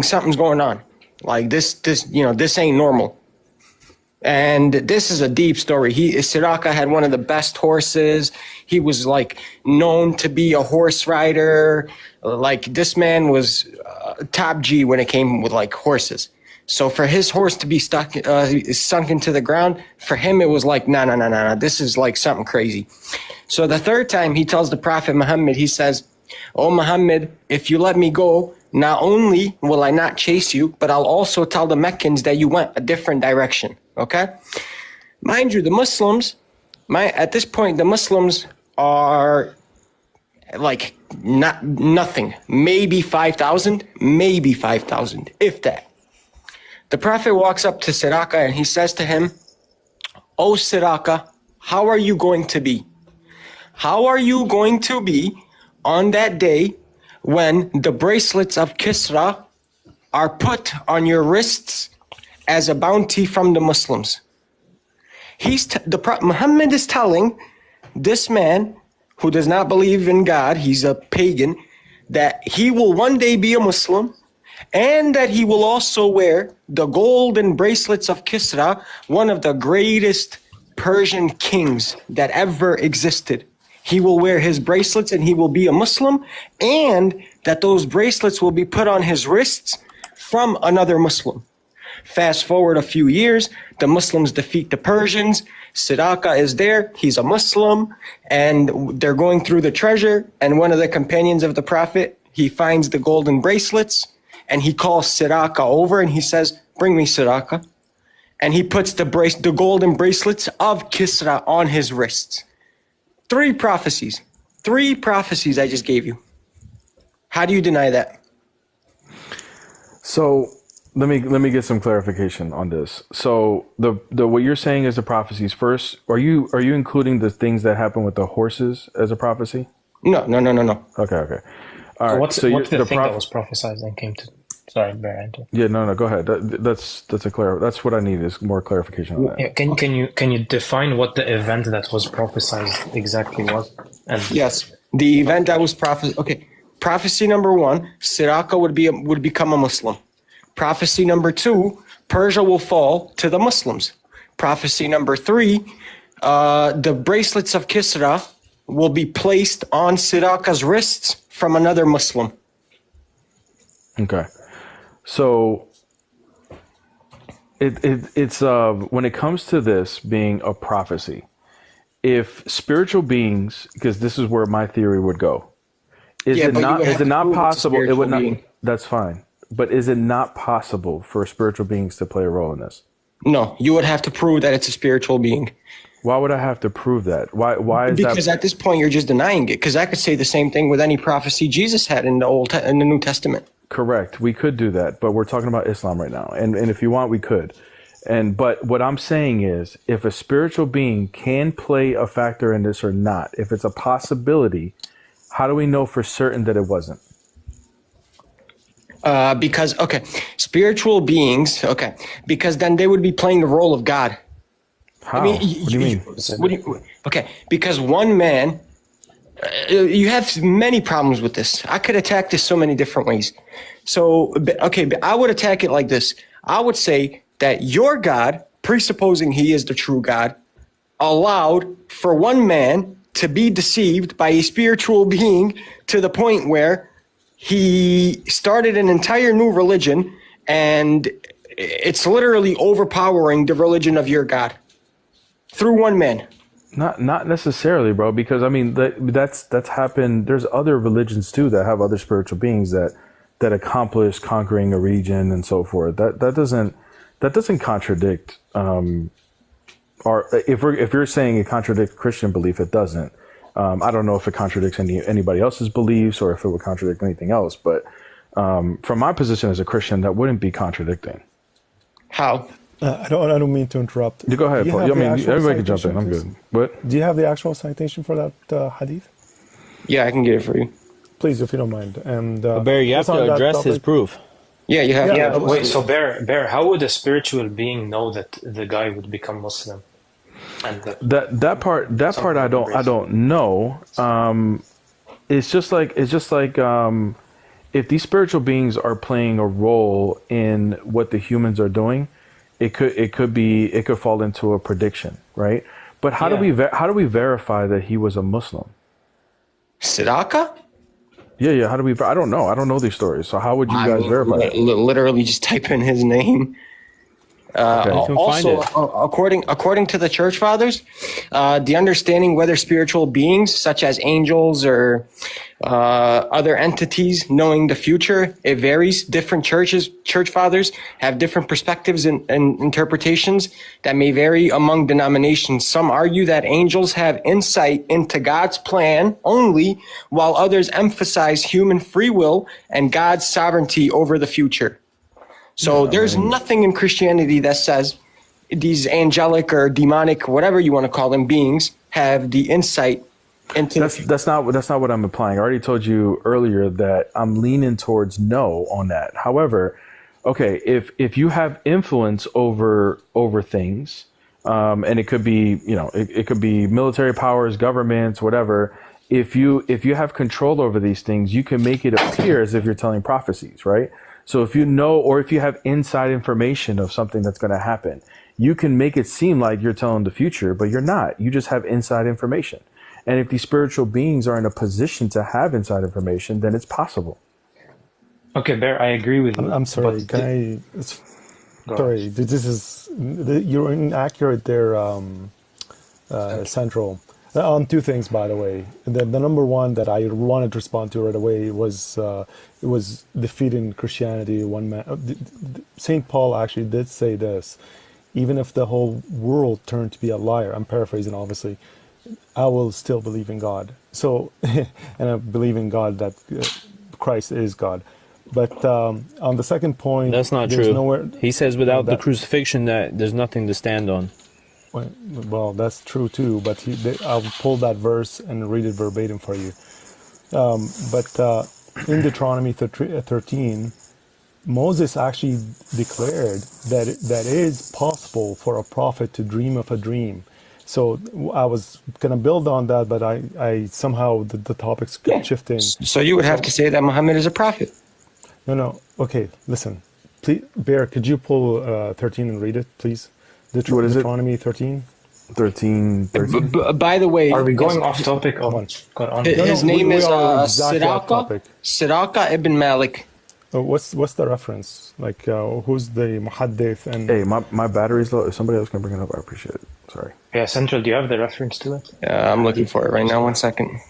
something's going on. Like this, this ain't normal. And this is a deep story. Suraka had one of the best horses. He was like known to be a horse rider. Like this man was top G when it came with like horses. So for his horse to be sunk into the ground, for him it was like, no, this is like something crazy. So the third time he tells the Prophet Muhammad, he says, "Oh Muhammad, if you let me go, not only will I not chase you, but I'll also tell the Meccans that you went a different direction." Okay? Mind you, the Muslims, at this point, the Muslims are like nothing. Maybe 5,000, if that. The Prophet walks up to Suraka and he says to him, "Oh Suraka, how are you going to be? How are you going to be on that day when the bracelets of Kisra are put on your wrists as a bounty from the Muslims?" Muhammad is telling this man who does not believe in God, he's a pagan, that he will one day be a Muslim and that he will also wear the golden bracelets of Kisra, one of the greatest Persian kings that ever existed. He will wear his bracelets and he will be a Muslim, and that those bracelets will be put on his wrists from another Muslim. Fast forward a few years, the Muslims defeat the Persians. Suraka is there, he's a Muslim, and they're going through the treasure, and one of the companions of the Prophet, he finds the golden bracelets, and he calls Suraka over and he says, "Bring me Suraka." And he puts the golden bracelets of Kisra on his wrists. Three prophecies I just gave you. How do you deny that? So let me get some clarification on this. So the what you're saying is the prophecies. First, are you including the things that happen with the horses as a prophecy? No. Okay. All right. What's the thing that was prophesied and came to? Sorry, Bear. Yeah, no. Go ahead. That's That's what I need is more clarification on that. Yeah, can you define what the event that was prophesied exactly was? Yes, the event that was prophesied. Okay, prophecy number 1: Suraka would become a Muslim. Prophecy number 2: Persia will fall to the Muslims. Prophecy number 3: the bracelets of Kisra will be placed on Suraka's wrists from another Muslim. Okay. So it's when it comes to this being a prophecy, if spiritual beings, because this is where my theory would go, is it not possible? It would not. That's fine. But is it not possible for spiritual beings to play a role in this? No, you would have to prove that it's a spiritual being. Why would I have to prove that? Why is that? Because at this point you're just denying it. Because I could say the same thing with any prophecy Jesus had in the New Testament. Correct. We could do that, but we're talking about Islam right now. And if you want, we could. But what I'm saying is, if a spiritual being can play a factor in this or not, if it's a possibility, how do we know for certain that it wasn't? Because spiritual beings, because then they would be playing the role of God. How? What do you mean? Because one man, you have many problems with this. I could attack this so many different ways. So, but I would attack it like this. I would say that your God, presupposing he is the true God, allowed for one man to be deceived by a spiritual being to the point where he started an entire new religion, and it's literally overpowering the religion of your God through one man. Not necessarily, bro, because I mean that's happened. There's other religions too that have other spiritual beings that accomplish conquering a region and so forth. That doesn't contradict or if you're saying it contradicts Christian belief, it doesn't. I don't know if it contradicts anybody else's beliefs or if it would contradict anything else, but from my position as a Christian, that wouldn't be contradicting. How? I don't mean to interrupt. You go ahead, Paul. I mean, everybody can jump in. I'm good. What? Do you have the actual citation for that hadith? Yeah, I can get it for you. Please, if you don't mind. And Barry, you have to address his proof. Yeah, you have. Yeah, wait. So, Bear, how would a spiritual being know that the guy would become Muslim? And that part I don't know. It's just like if these spiritual beings are playing a role in what the humans are doing, it could fall into a prediction, right? But how do we verify that he was a Muslim? Suraka? Yeah. How do we? I don't know. I don't know these stories. So how would you guys verify it? Literally, just type in his name. Also, according to the church fathers, the understanding whether spiritual beings such as angels or other entities knowing the future, it varies. Different church fathers have different perspectives and interpretations that may vary among denominations. Some argue that angels have insight into God's plan only, while others emphasize human free will and God's sovereignty over the future. So there's nothing in Christianity that says these angelic or demonic, whatever you want to call them, beings have the insight into. That's not what I'm implying. I already told you earlier that I'm leaning towards no on that. However, okay, if you have influence over things, and it could be it could be military powers, governments, whatever. If you have control over these things, you can make it appear as if you're telling prophecies, right? So if you know, or if you have inside information of something that's going to happen, you can make it seem like you're telling the future, but you're not. You just have inside information. And if these spiritual beings are in a position to have inside information, then it's possible. Okay, Bear, I agree with you. I'm sorry. Sorry, this is you're inaccurate there, Central. On two things, by the way. The number one that I wanted to respond to right away was it was defeating Christianity. One man, Saint Paul actually did say this: even if the whole world turned to be a liar, I'm paraphrasing, obviously, I will still believe in God. So, and I believe in God that Christ is God. But on the second point, that's not true. He says without the crucifixion that there's nothing to stand on. Well, that's true too, but I'll pull that verse and read it verbatim for you. But in Deuteronomy 13, Moses actually declared that it is possible for a prophet to dream of a dream. So I was going to build on that, but I somehow the topic's shifting. So you would have to say that Muhammad is a prophet. No. Okay, listen. Please, Bear, could you pull 13 and read it, please? What is it? Deuteronomy 13? 13. By the way, are we going off topic? His name is Suraka ibn Malik. What's the reference? Like, who's the muhaddith? And hey, my battery's low. If somebody else can bring it up, I appreciate it. Sorry. Yeah, Central, do you have the reference to it? Yeah, I'm looking for it right now. 1 second.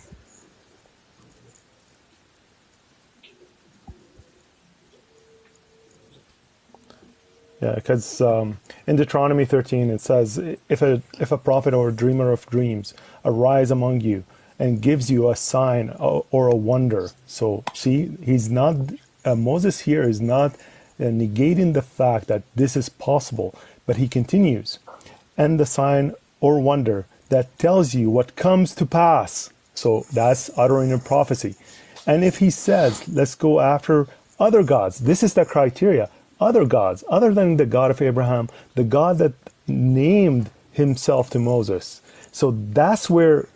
Yeah, because in Deuteronomy 13 it says, if a prophet or a dreamer of dreams arise among you and gives you a sign or a wonder. So see, he's not Moses here is not negating the fact that this is possible, but he continues, and the sign or wonder that tells you what comes to pass. So that's uttering a prophecy. And if he says, let's go after other gods, this is the criteria. Other gods, other than the God of Abraham, the God that named himself to Moses. So that's where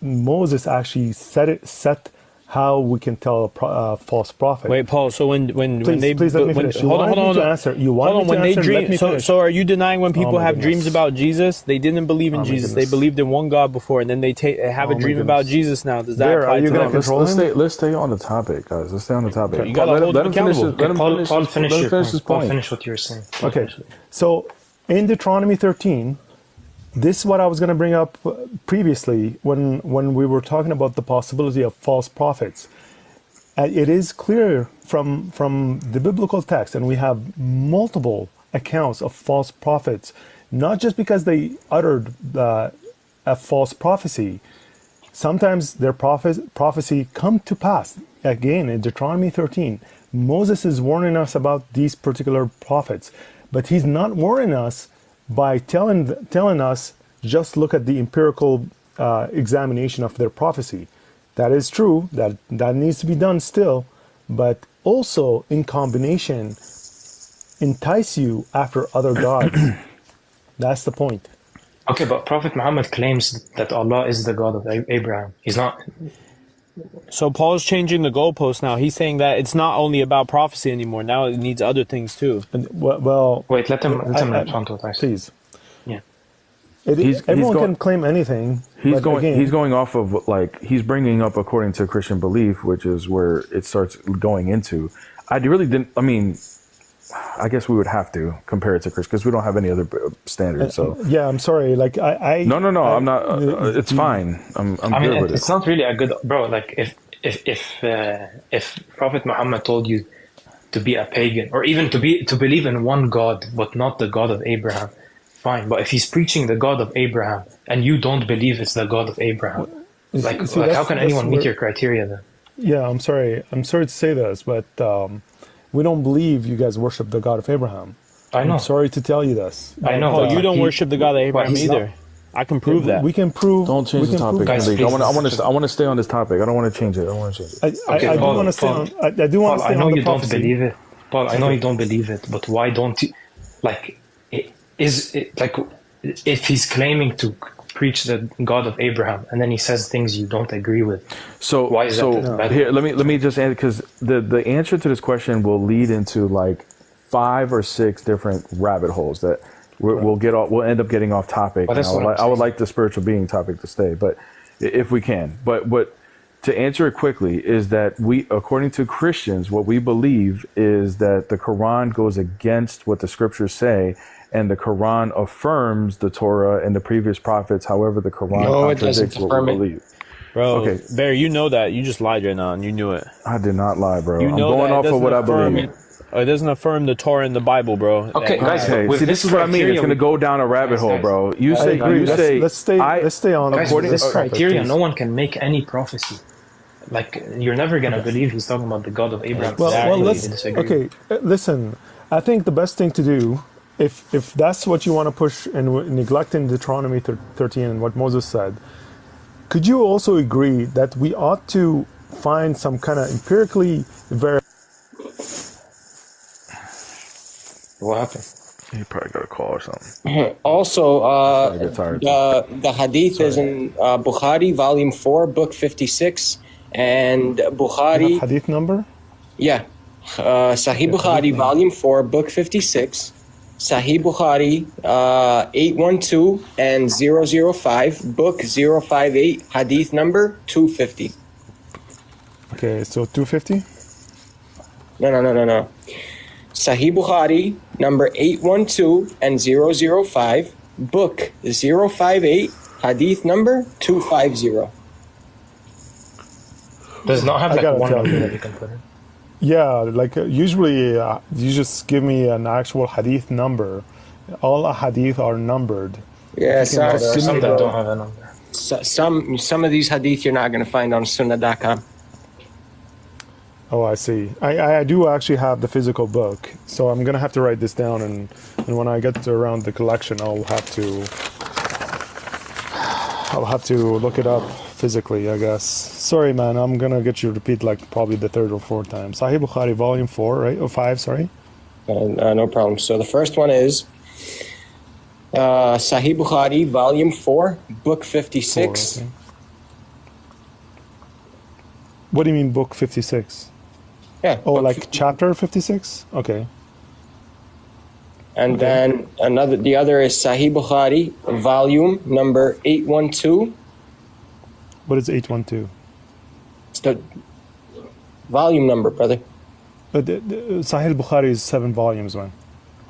Moses actually set how we can tell a false prophet. Wait, Paul. So when they please let me finish. Hold on. Answer. You want me to answer? Let me finish. So are you denying when people have dreams about Jesus, they didn't believe in Jesus? They believed in one God before, and then they have a dream about Jesus now? Does that apply to them? Let's stay on the topic, guys. Let's stay on the topic. You got to hold them accountable. Paul, finish what you were saying. Okay. So in Deuteronomy 13, this is what I was going to bring up previously when we were talking about the possibility of false prophets. It is clear from the biblical text, and we have multiple accounts of false prophets, not just because they uttered a false prophecy. Sometimes their prophecy come to pass. Again, in Deuteronomy 13, Moses is warning us about these particular prophets, but he's not warning us by telling us, just look at the empirical examination of their prophecy. That is true, that needs to be done still, but also in combination, entice you after other gods. That's the point. Okay, but Prophet Muhammad claims that Allah is the God of Abraham. He's not. So Paul's changing the goalpost now. He's saying that it's not only about prophecy anymore. Now it needs other things too. And, well, Wait, let him respond to what I said. please. Yeah. Everyone can claim anything. He's but going. again, He's going off of like he's bringing up according to Christian belief, which is where it starts going into. I really didn't. I mean, I guess we would have to compare it to Christian because we don't have any other standards. So yeah, I'm sorry. Like no, I'm not. It's fine. I'm good with it. It's not really a good, bro. Like if Prophet Muhammad told you to be a pagan or even to believe in one God but not the God of Abraham, fine. But if he's preaching the God of Abraham and you don't believe it's the God of Abraham, how can anyone meet your criteria then? Yeah, I'm sorry. I'm sorry to say this, but we don't believe you guys worship the God of Abraham. I know. I'm sorry to tell you this. I know. Oh, you don't worship the God of Abraham either. I can prove that. We can prove. Don't change the topic. Guys, I want to stay on this topic. I don't want to change it. I do want to stay on. I do want to stay on the prophecy. I know you don't believe it, Paul. I know you don't believe it, but why don't you? Like, if he's claiming to preach the God of Abraham and then he says things you don't agree with, so why is that bad? Here, let me just answer because the answer to this question will lead into like 5 or 6 different rabbit holes that we'll end up getting off topic. I would like the spiritual being topic to stay, but if we can. But to answer it quickly is that we, according to Christians, what we believe is that the Quran goes against what the scriptures say, and the Quran affirms the Torah and the previous prophets. However, the Quran contradicts what we believe. Bro, okay. Bear, you know that. You just lied right now, and you knew it. I did not lie, bro. I'm going off of what I believe. It doesn't affirm the Torah and the Bible, bro. Okay, guys. See, this is what I mean. It's going to go down a rabbit hole, bro. You say. Let's stay on. Guys, with this criteria, no one can make any prophecy. Like, you're never going to believe he's talking about the God of Abraham. Listen. I think the best thing to do, if that's what you want to push and neglecting Deuteronomy 13 and what Moses said, could you also agree that we ought to find some kind of empirically verified? What happened? He probably got a call or something. Also, the Hadith is in Bukhari, Volume 4, Book 56, and Bukhari. Hadith number? Yeah. Sahih Bukhari, Volume 4, Book 56, Sahih Bukhari, 812 and 005, Book 058, Hadith number 250. Okay, so 250? No. Sahih Bukhari, number 812 and 005, Book 058, Hadith number 250. Does not have like one number that you can put in. Yeah, like usually you just give me an actual hadith number. All hadith are numbered. Yeah, there are some that don't have a number. Some of these hadith you're not going to find on sunnah.com. Oh, I see. I do actually have the physical book, so I'm going to have to write this down, and when I get around the collection, I'll have to look it up physically, I guess. Sorry, man, I'm going to get you to repeat like probably the 3rd or 4th time. Sahih Bukhari, Volume 4, right? Oh, 5, sorry. No problem. So the first one is Sahih Bukhari, Volume 4, Book 56. 4, okay. What do you mean, Book 56? Yeah. Oh, like chapter 56? Okay. And then the other is Sahih Bukhari, volume number 812. What is 812? It's the volume number, brother. Sahih Bukhari is 7 volumes, man.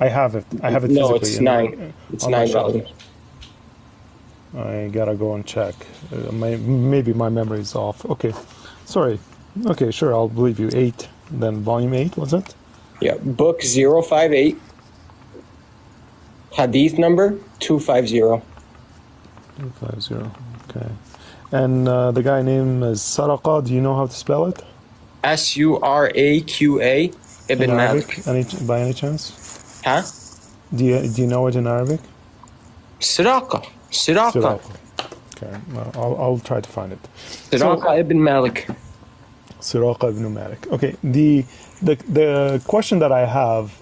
I have it physically. No, it's 9. It's 9 volumes. I gotta go and check. Maybe my memory is off. Okay. Sorry. Okay, sure, I'll believe you. 8. Then volume 8, what's it? Yeah, book 058. Hadith number 250. 250, okay. And the guy name is Suraka. Do you know how to spell it? Suraqa Ibn Malik. By any chance? Huh? Do you know it in Arabic? Suraka. Okay, well, I'll try to find it. Suraka ibn Malik. Suraka ibn Malik. Okay, the question that I have,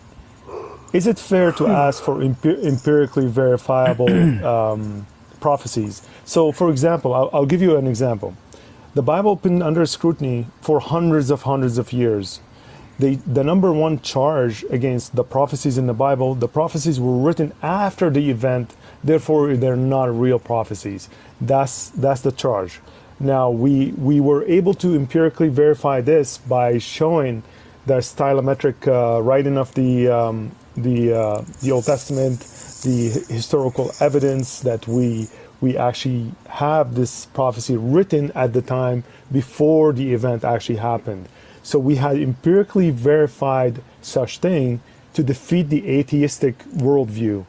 is it fair to ask for empirically verifiable prophecies? So, for example, I'll give you an example. The Bible been under scrutiny for hundreds of years. The number one charge against the prophecies in the Bible, the prophecies were written after the event, therefore they're not real prophecies. That's the charge. Now we were able to empirically verify this by showing the stylometric writing of the Old Testament, the historical evidence that we actually have this prophecy written at the time before the event actually happened. So we had empirically verified such thing to defeat the atheistic worldview.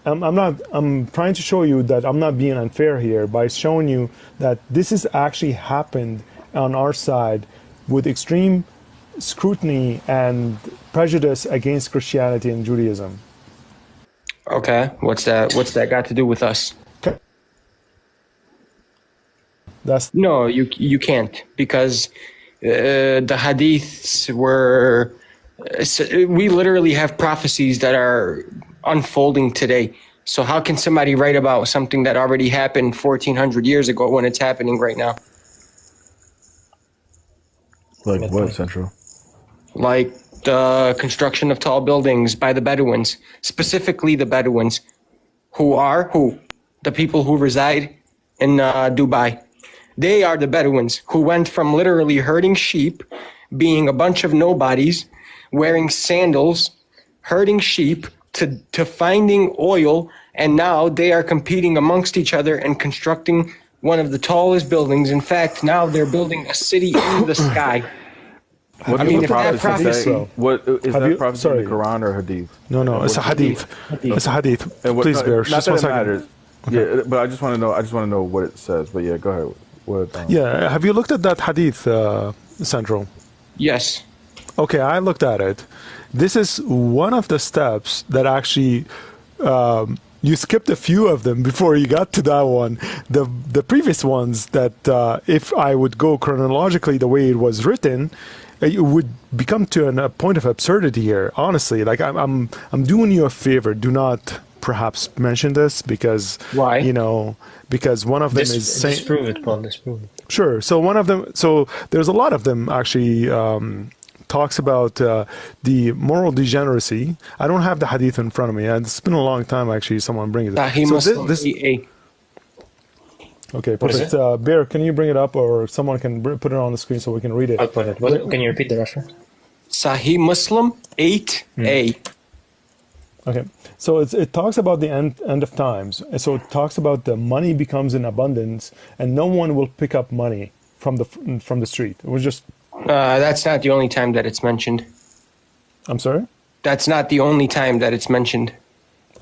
I'm trying to show you that I'm not being unfair here by showing you that this has actually happened on our side with extreme scrutiny and prejudice against Christianity and Judaism. Okay, what's that got to do with us? No, you can't, because the hadiths were, we literally have prophecies that are unfolding today. So how can somebody write about something that already happened 1400 years ago when it's happening right now? Like what, Central? Like the construction of tall buildings by the Bedouins, specifically the Bedouins, who the people who reside in Dubai. They are the Bedouins who went from literally herding sheep, being a bunch of nobodies, wearing sandals, herding sheep, to finding oil, and now they are competing amongst each other and constructing one of the tallest buildings. In fact, now they're building a city in the sky. What if that prophecy... What is that prophecy in the Quran or Hadith? No, it's a hadith. It's a hadith. Please, bear. Not that it matters. Okay. Yeah, but I just want to know what it says. But yeah, go ahead. Yeah, have you looked at that hadith, Central? Yes. Okay, I looked at it. This is one of the steps that actually you skipped a few of them before you got to that one. The previous ones that if I would go chronologically the way it was written, it would become to a point of absurdity here. Honestly, like I'm doing you a favor. Do not perhaps mention this because why? Because one of them is saying disprove it, Paul. Disprove it. Sure. So one of them. So there's a lot of them actually. Talks about the moral degeneracy. I don't have the hadith in front of me, and it's been a long time actually. Someone bring it. Okay, perfect. Bear, can you bring it up, or someone can put it on the screen so we can read it? I'll put it. Can you repeat the reference? Sahih Muslim 8a. Okay, so it talks about the end of times. So it talks about the money becomes in abundance, and no one will pick up money from the street. It was just. That's not the only time that it's mentioned. I'm sorry? That's not the only time that it's mentioned.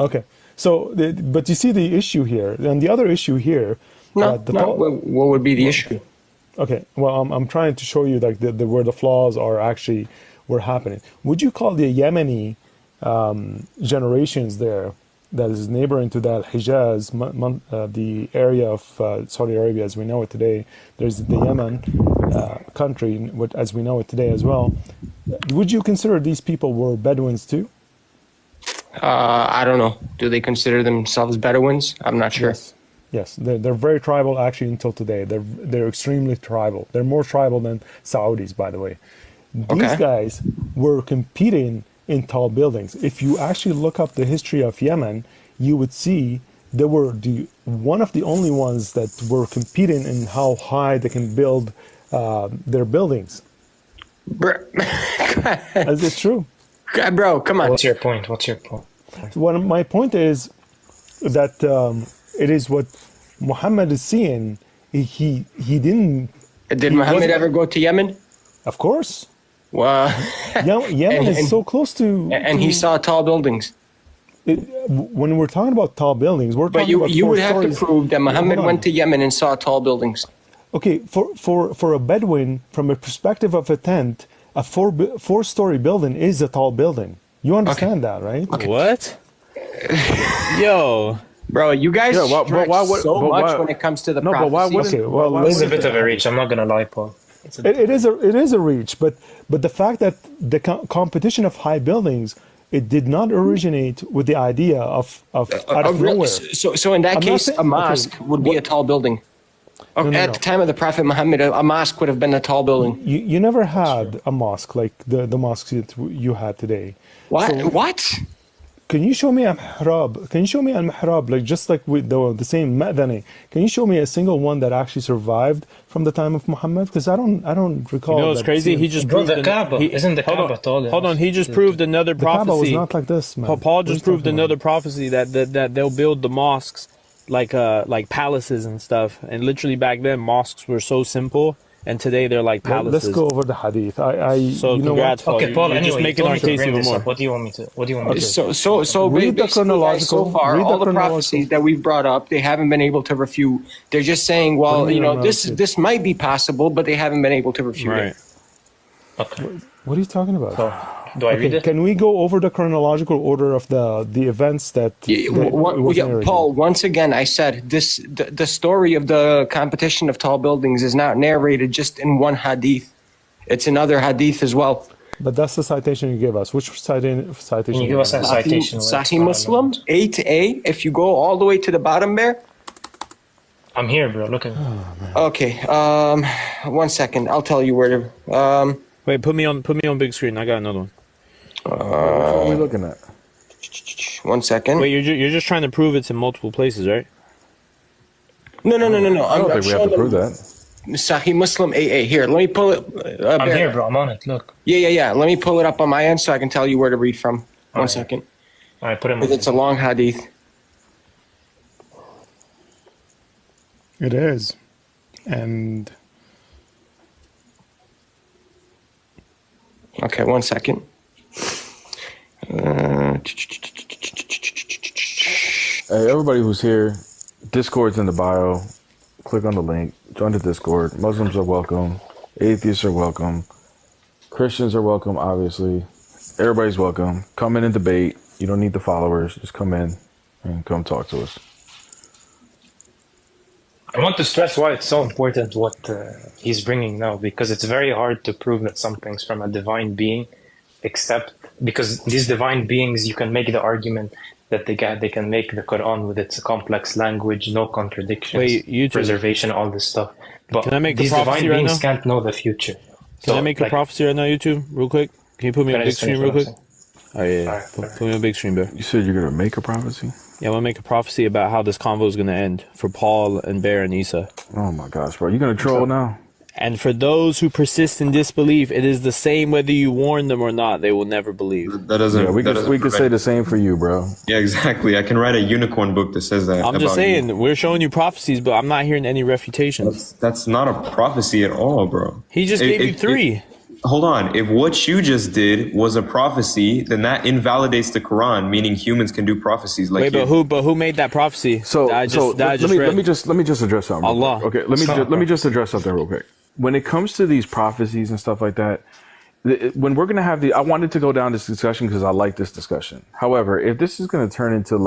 Okay. So, but you see the issue here, and the other issue here. What would be the issue? Okay. Well, I'm trying to show you like where the flaws were happening. Would you call the Yemeni generations there, that is neighboring to that Hijaz, the area of Saudi Arabia as we know it today? There's the Yemen country as we know it today as well. Would you consider these people were Bedouins too? I don't know. Do they consider themselves Bedouins? I'm not sure. Yes. They're very tribal actually until today. They're extremely tribal. They're more tribal than Saudis, by the way. These guys were competing in tall buildings. If you actually look up the history of Yemen, you would see they were one of the only ones that were competing in how high they can build their buildings. Is it true? Bro, come on. What's your point? My point is that it is what Muhammad is seeing. He didn't. Did Muhammad ever go to Yemen? Of course. Well, Yemen is so close to. And he saw tall buildings. When we're talking about tall buildings, we're talking about. But you would have to prove that Muhammad went to Yemen and saw tall buildings. Okay, for a Bedouin, from a perspective of a tent, a four-story building is a tall building. You understand that, right? Okay. What? Yo. Bro, you guys stretch so much when it comes to the prophecy. But why wouldn't? Okay, well, it's a bit of a reach. I'm not gonna lie, Paul. It is a reach, but the fact that the competition of high buildings, it did not originate with the idea of out of nowhere. So in that case, a mosque would be a tall building. At the time of the Prophet Muhammad, a mosque would have been a tall building. You never had a mosque like the mosques that you had today. What? So, What? can you show me a mihrab? Can you show me a mihrab, like just like with the same ma'dani? Can you show me a single one that actually survived from the time of Muhammad? Because I don't recall. You know what's crazy? He just proved the Kaaba. Isn't the Kaaba tall? Hold on, he just proved another the Kaaba was prophecy. not like this, man. Paul just proved another prophecy that they'll build the mosques like palaces and stuff. And literally back then mosques were so simple, and today they're like palaces. Let's go over the hadith. So you know congrats, Paul. Okay, Paul. You're Anyway, just making our case even more. What do you want me to? What do you want me to? So Read the basically, chronological- so far, read the all the chronological. prophecies that we've brought up, they haven't been able to refute. They're just saying, well, you know, this might be possible, but they haven't been able to refute Right. it. Okay. What are you talking about? So, do I read it? Can we go over the chronological order of the events that? Paul, once again, I said the story of the competition of tall buildings is not narrated just in one hadith. It's in other hadith as well. But that's the citation you gave us. Which citation? Can you give us a citation? Sahih Muslim 8a. If you go all the way to the bottom there. I'm here, bro. Look at me. Okay. 1 second. I'll tell you where to. Wait, put me on big screen. I got another one. What are we looking at? 1 second. Wait, you're just trying to prove it's in multiple places, right? No. I don't think we have to prove that. Sahih Muslim AA. Here, let me pull it. I'm here, bro. I'm on it. Look. Yeah. Let me pull it up on my end so I can tell you where to read from. One second. All right, put it on. Because it's a long hadith. It is, and Okay, 1 second. Hey, everybody who's here, Discord's in the bio. Click on the link. Join the Discord. Muslims are welcome. Atheists are welcome. Christians are welcome, obviously. Everybody's welcome. Come in and debate. You don't need the followers. Just come in and come talk to us. I want to stress why it's so important what he's bringing now, because it's very hard to prove that something's from a divine being, except because these divine beings, you can make the argument that they can make the Quran with its complex language, no contradictions, preservation, all this stuff. But can I make these a prophecy divine right beings now? can't know the future. Can I make a prophecy right now, YouTube, real quick? Can you put me on big screen real quick? Oh yeah. Put me on big screen, bro. You said you're gonna make a prophecy? Yeah, I want to make a prophecy about how this convo is going to end for Paul and Bear and Isa. Oh my gosh, bro. You gonna troll now? And for those who persist in disbelief, it is the same whether you warn them or not. They will never believe. That doesn't. Yeah, we could say the same for you, bro. Yeah, exactly. I can write a unicorn book that says that. I'm just saying, we're showing you prophecies, but I'm not hearing any refutations. That's not a prophecy at all, bro. He just gave you three. Hold on. If what you just did was a prophecy, then that invalidates the Quran, meaning humans can do prophecies like Wait, but who made that prophecy? Let me just address something. Allah. Okay, let me just address something real quick. When it comes to these prophecies and stuff like that, when we're gonna have I wanted to go down this discussion because I like this discussion. However, if this is gonna turn into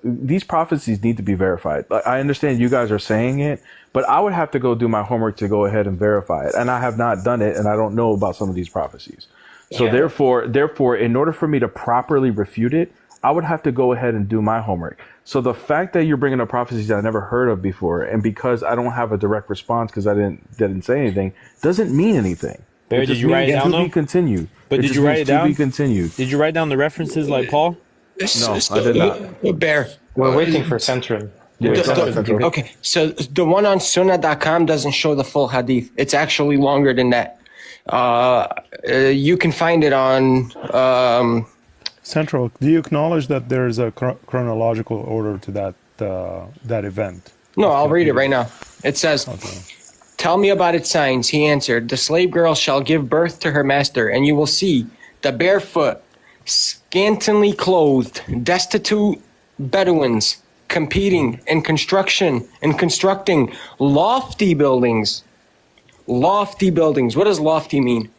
these prophecies need to be verified. Like, I understand you guys are saying it, but I would have to go do my homework to go ahead and verify it, and I have not done it, and I don't know about some of these prophecies. So therefore, in order for me to properly refute it, I would have to go ahead and do my homework. So the fact that you're bringing up prophecies that I never heard of before, and because I don't have a direct response because I didn't say anything, doesn't mean anything. Bear, did you write it down? To be continued. But did you write it down? To be continued. Did you write down the references like Paul? No, I did not. Bear. We're waiting for Central. Okay, so the one on sunnah.com doesn't show the full hadith. It's actually longer than that. You can find it on Central. Do you acknowledge that there is a chronological order to that event? No, I'll read it right now. It says, "Tell me about its signs." He answered, "The slave girl shall give birth to her master, and you will see the barefoot, scantily clothed, destitute Bedouins competing in constructing lofty buildings." Lofty buildings. What does lofty mean?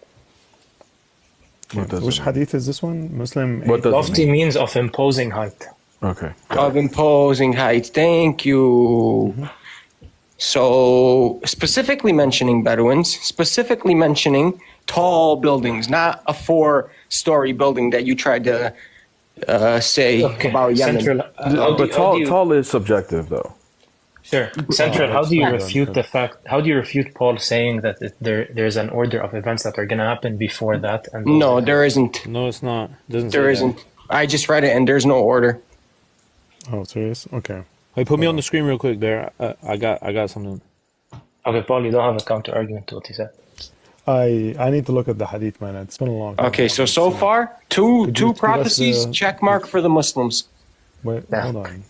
Which hadith is this one? Muslim. What does Lofty means of imposing height. Okay. Of imposing height. Thank you. Mm-hmm. So specifically mentioning Bedouins, specifically mentioning tall buildings, not a 4-story building that you tried to say about Yemen. But tall is subjective, though. Sure. Central, how do you fine. refute the fact? How do you refute Paul saying that there's an order of events that are going to happen before that? And No, there isn't. No, it's not. It doesn't say There that. isn't. I just read it, and there's no order. Oh, serious? Okay. Wait, put me on the screen real quick, Bear. I got something. Okay, Paul, you don't have a counter argument to what he said. I need to look at the hadith, man. It's been a long time. Okay, so far, two give us prophecies, the- check mark for the Muslims. Wait, hold on.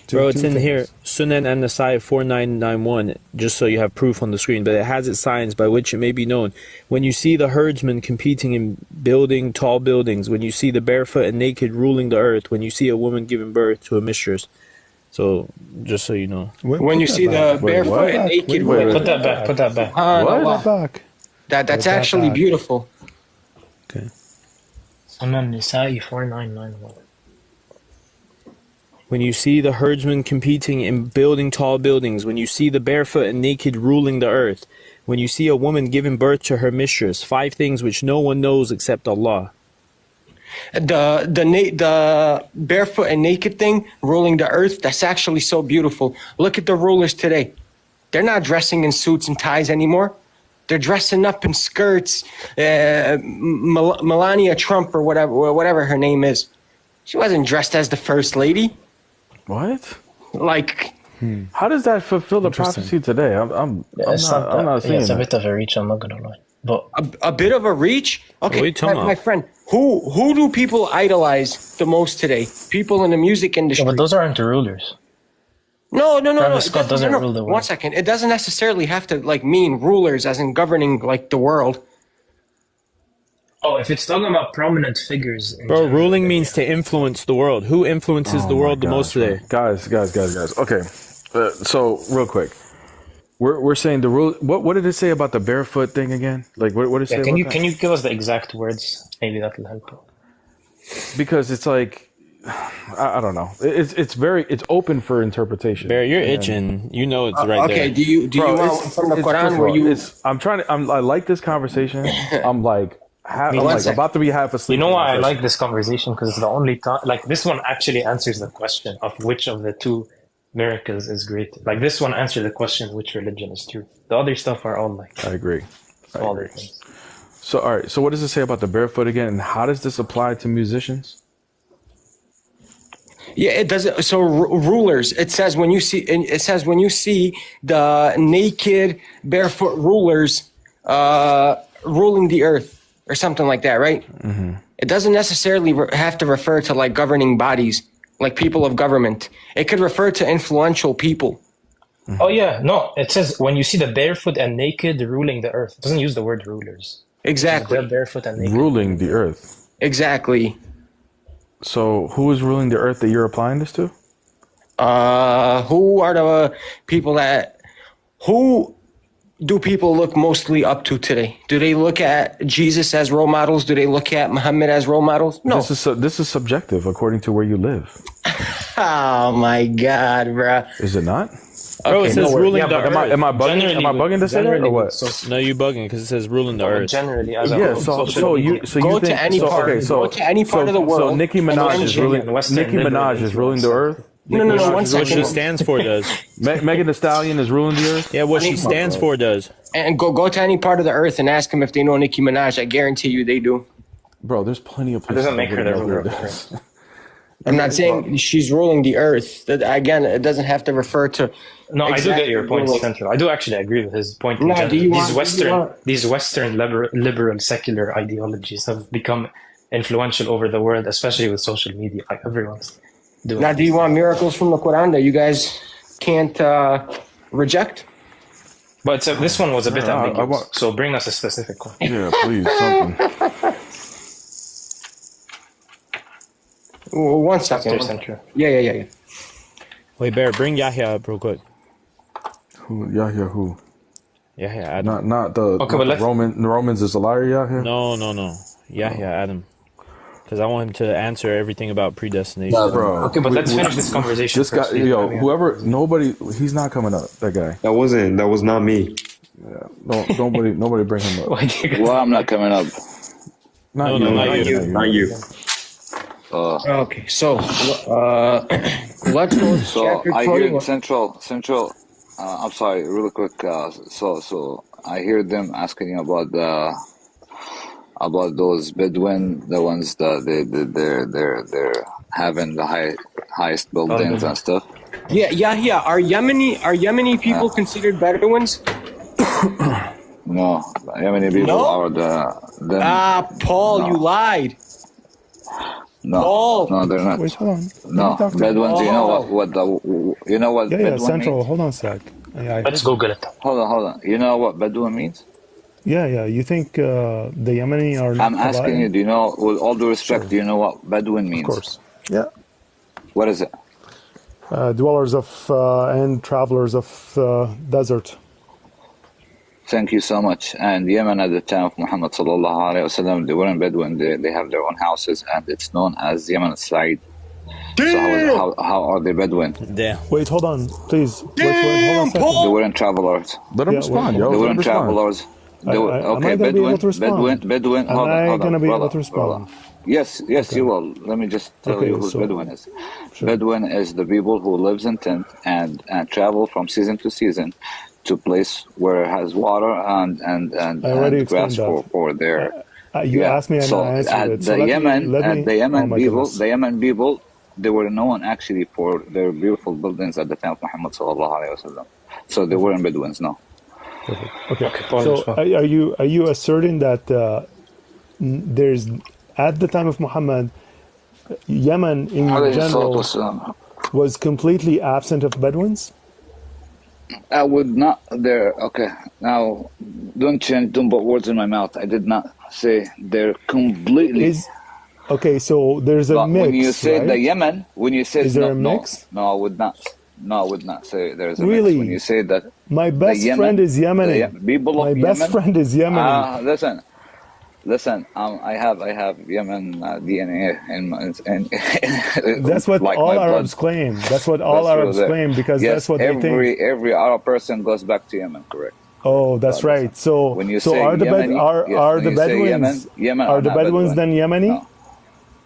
Bro, it's in things. here. Sunan and Nasai 4991, just so you have proof on the screen. But it has its signs by which it may be known. When you see the herdsmen competing in building tall buildings, when you see the barefoot and naked ruling the earth, when you see a woman giving birth to a mistress. So, just so you know. Wait, When put you that see the back. barefoot Wait, and wait, naked wait, women. Put that back. Put that back. Put that back. That's Put that actually back. beautiful. Okay. Sunan Nisa'i 4991. When you see the herdsmen competing in building tall buildings, when you see the barefoot and naked ruling the earth, when you see a woman giving birth to her mistress, 5 things which no one knows except Allah. The barefoot and naked thing ruling the earth, that's actually so beautiful. Look at the rulers today. They're not dressing in suits and ties anymore. They're dressing up in skirts. Melania Trump or whatever her name is. She wasn't dressed as the first lady. What? Like, How does that fulfill the Interesting. prophecy today? I'm not seeing It's a that. bit of a reach, I'm not going to lie. But a bit of a reach. What are Okay, you talking my about? friend, who do people idolize the most today? People in the music industry. but those aren't the rulers. No. Travis Scott doesn't no. rule the world. 1 second. It doesn't necessarily have to like mean rulers, as in governing like the world. Oh, if it's talking about prominent figures. in Bro, general, ruling then means to influence the world. Who influences the Oh my world the most gosh, today? man. Guys. Okay, so real quick, we're saying the rule. What did it say about the barefoot thing again? Like what did it say? Yeah, about that? can you give us the exact words? Maybe that'll help. Because it's like I don't know. It's open for interpretation. Bear, you're And- itching. You know it's right Okay, there. do you Bro, want it's- from the it's- Quran first of where all, you? I like this conversation. I'm like one like second. about to be half asleep. You know why I First. like this conversation? Because it's the only time, like this one actually answers the question of which of the two miracles is great. Like this one answers the question which religion is true. The other stuff are all like I agree. smaller things. So all right. So what does it say about the barefoot again? And how does this apply to musicians? Yeah, it doesn't. So rulers. It says when you see the naked barefoot rulers ruling the earth or something like that, right? Mm-hmm. It doesn't necessarily have to refer to like governing bodies, like people of government. It could refer to influential people. Oh yeah, no. It says when you see the barefoot and naked ruling the earth. It doesn't use the word rulers. Exactly. They're barefoot and naked. Ruling the earth. Exactly. So who is ruling the earth that you're applying this to? Who are the people who do people look mostly up to today? Do they look at Jesus as role models? Do they look at Muhammad as role models? No. This is subjective according to where you live. Oh my God, bruh. Is it not? Bro, it says ruling the but earth. Am I bugging? Generally Am I bugging to say that generally or what? with social- No, you bugging because it says ruling the earth. Generally, as a Yeah. whole, So you Go think to any part. Go to any part of the world. So Nicki and Minaj then is change ruling. it. Western Nicki liberal Minaj is ruling the influence. earth. No, Nicki one Minaj is What she second. stands for does. Megan Thee Stallion is ruling the earth. Yeah, what she stands for does. And go to any part of the earth and ask them if they know Nicki Minaj. I guarantee you they do. Bro, there's plenty of It places. doesn't make her the that ruler of do the this. earth. I'm not saying she's ruling the earth. That again, it doesn't have to refer to. No, I do exactly get your point, ruling. Central. I do actually agree with his point. In No, general. do you want- These Western liberal secular ideologies have become influential over the world, especially with social media. Like everyone's doing. Now, do you want miracles from the Quran that you guys can't reject? But this one was a bit Yeah, I ambiguous. want- So bring us a specific one. Yeah, please, something. One second. After Central. Yeah. Wait, Bear, bring Yahya up real quick. Who? Yahya who? Yahya Adam. Not the, Okay, not but the Romans is a liar. Yahya. No. Yahya Adam. Because I want him to answer everything about predestination. Bro. Okay, but let's finish this conversation. This guy, first. nobody, he's not coming up. That guy. That was not me. Nobody bring him up. Why do you guys- Well, I'm not coming up. Not No, you. not you. Not you. Okay, so let's go to So chapter I hear 21. Central I'm sorry, really quick. So I hear them asking about those Bedouin, the ones that they're having the highest buildings and stuff. Yeah. Are Yemeni people considered Bedouins? No, Yemeni people No? are Paul, no. you lied. No, Paul. no, they're not. Wait, hold on. No, Bedouins. You know what Bedouin Central. means? Hold on a sec. Let's Google it. Hold on. You know what Bedouin means? Yeah. You think the Yemeni are not I'm asking you. Do you know? With all due respect, do you know what Bedouin means? Of course. Yeah. What is it? Dwellers of and travelers of desert. Thank you so much. And Yemen at the time of Muhammad sallallahu alaihi wasallam, they weren't Bedouin. They have their own houses, and it's known as Yemen Side. So how are they Bedouin? Damn. Wait, hold on, please. Wait, hold on a second. They weren't travelers. Let him respond, yo. They Let him weren't respond. travelers. They were, Am I okay, gonna be able to respond? Bedouin. Am Hold I on, gonna be able brother, to respond? brother. Yes, you will. Let me just tell you who Bedouin is. Sure. Bedouin is the people who lives in tent and travel from season to season to place where it has water and grass for their. You asked me and I answered it. So the Yemen people, they were known actually for their beautiful buildings at the time of Muhammad sallallahu alaihi wasallam. So they weren't Bedouins, no. Perfect. Okay. So are you asserting that there's at the time of Muhammad, Yemen in general was completely absent of Bedouins? I would not there. Okay, now don't put words in my mouth. I did not say they're completely. Okay, so there's a mix. When you say right? the Yemen, when you say is there a mix? No, I would not. No, I would not say there's a really? mix. When you say that, my best friend is Yemeni. People of my best friend is Yemeni. Listen. I have Yemen DNA in that's what like all Arabs claim. That's what all Arabs claim because that's what they think. Every Arab person goes back to Yemen, correct? Oh, that's right. So when you say are the Bedouins Yemen are the Bedouins then Yemeni?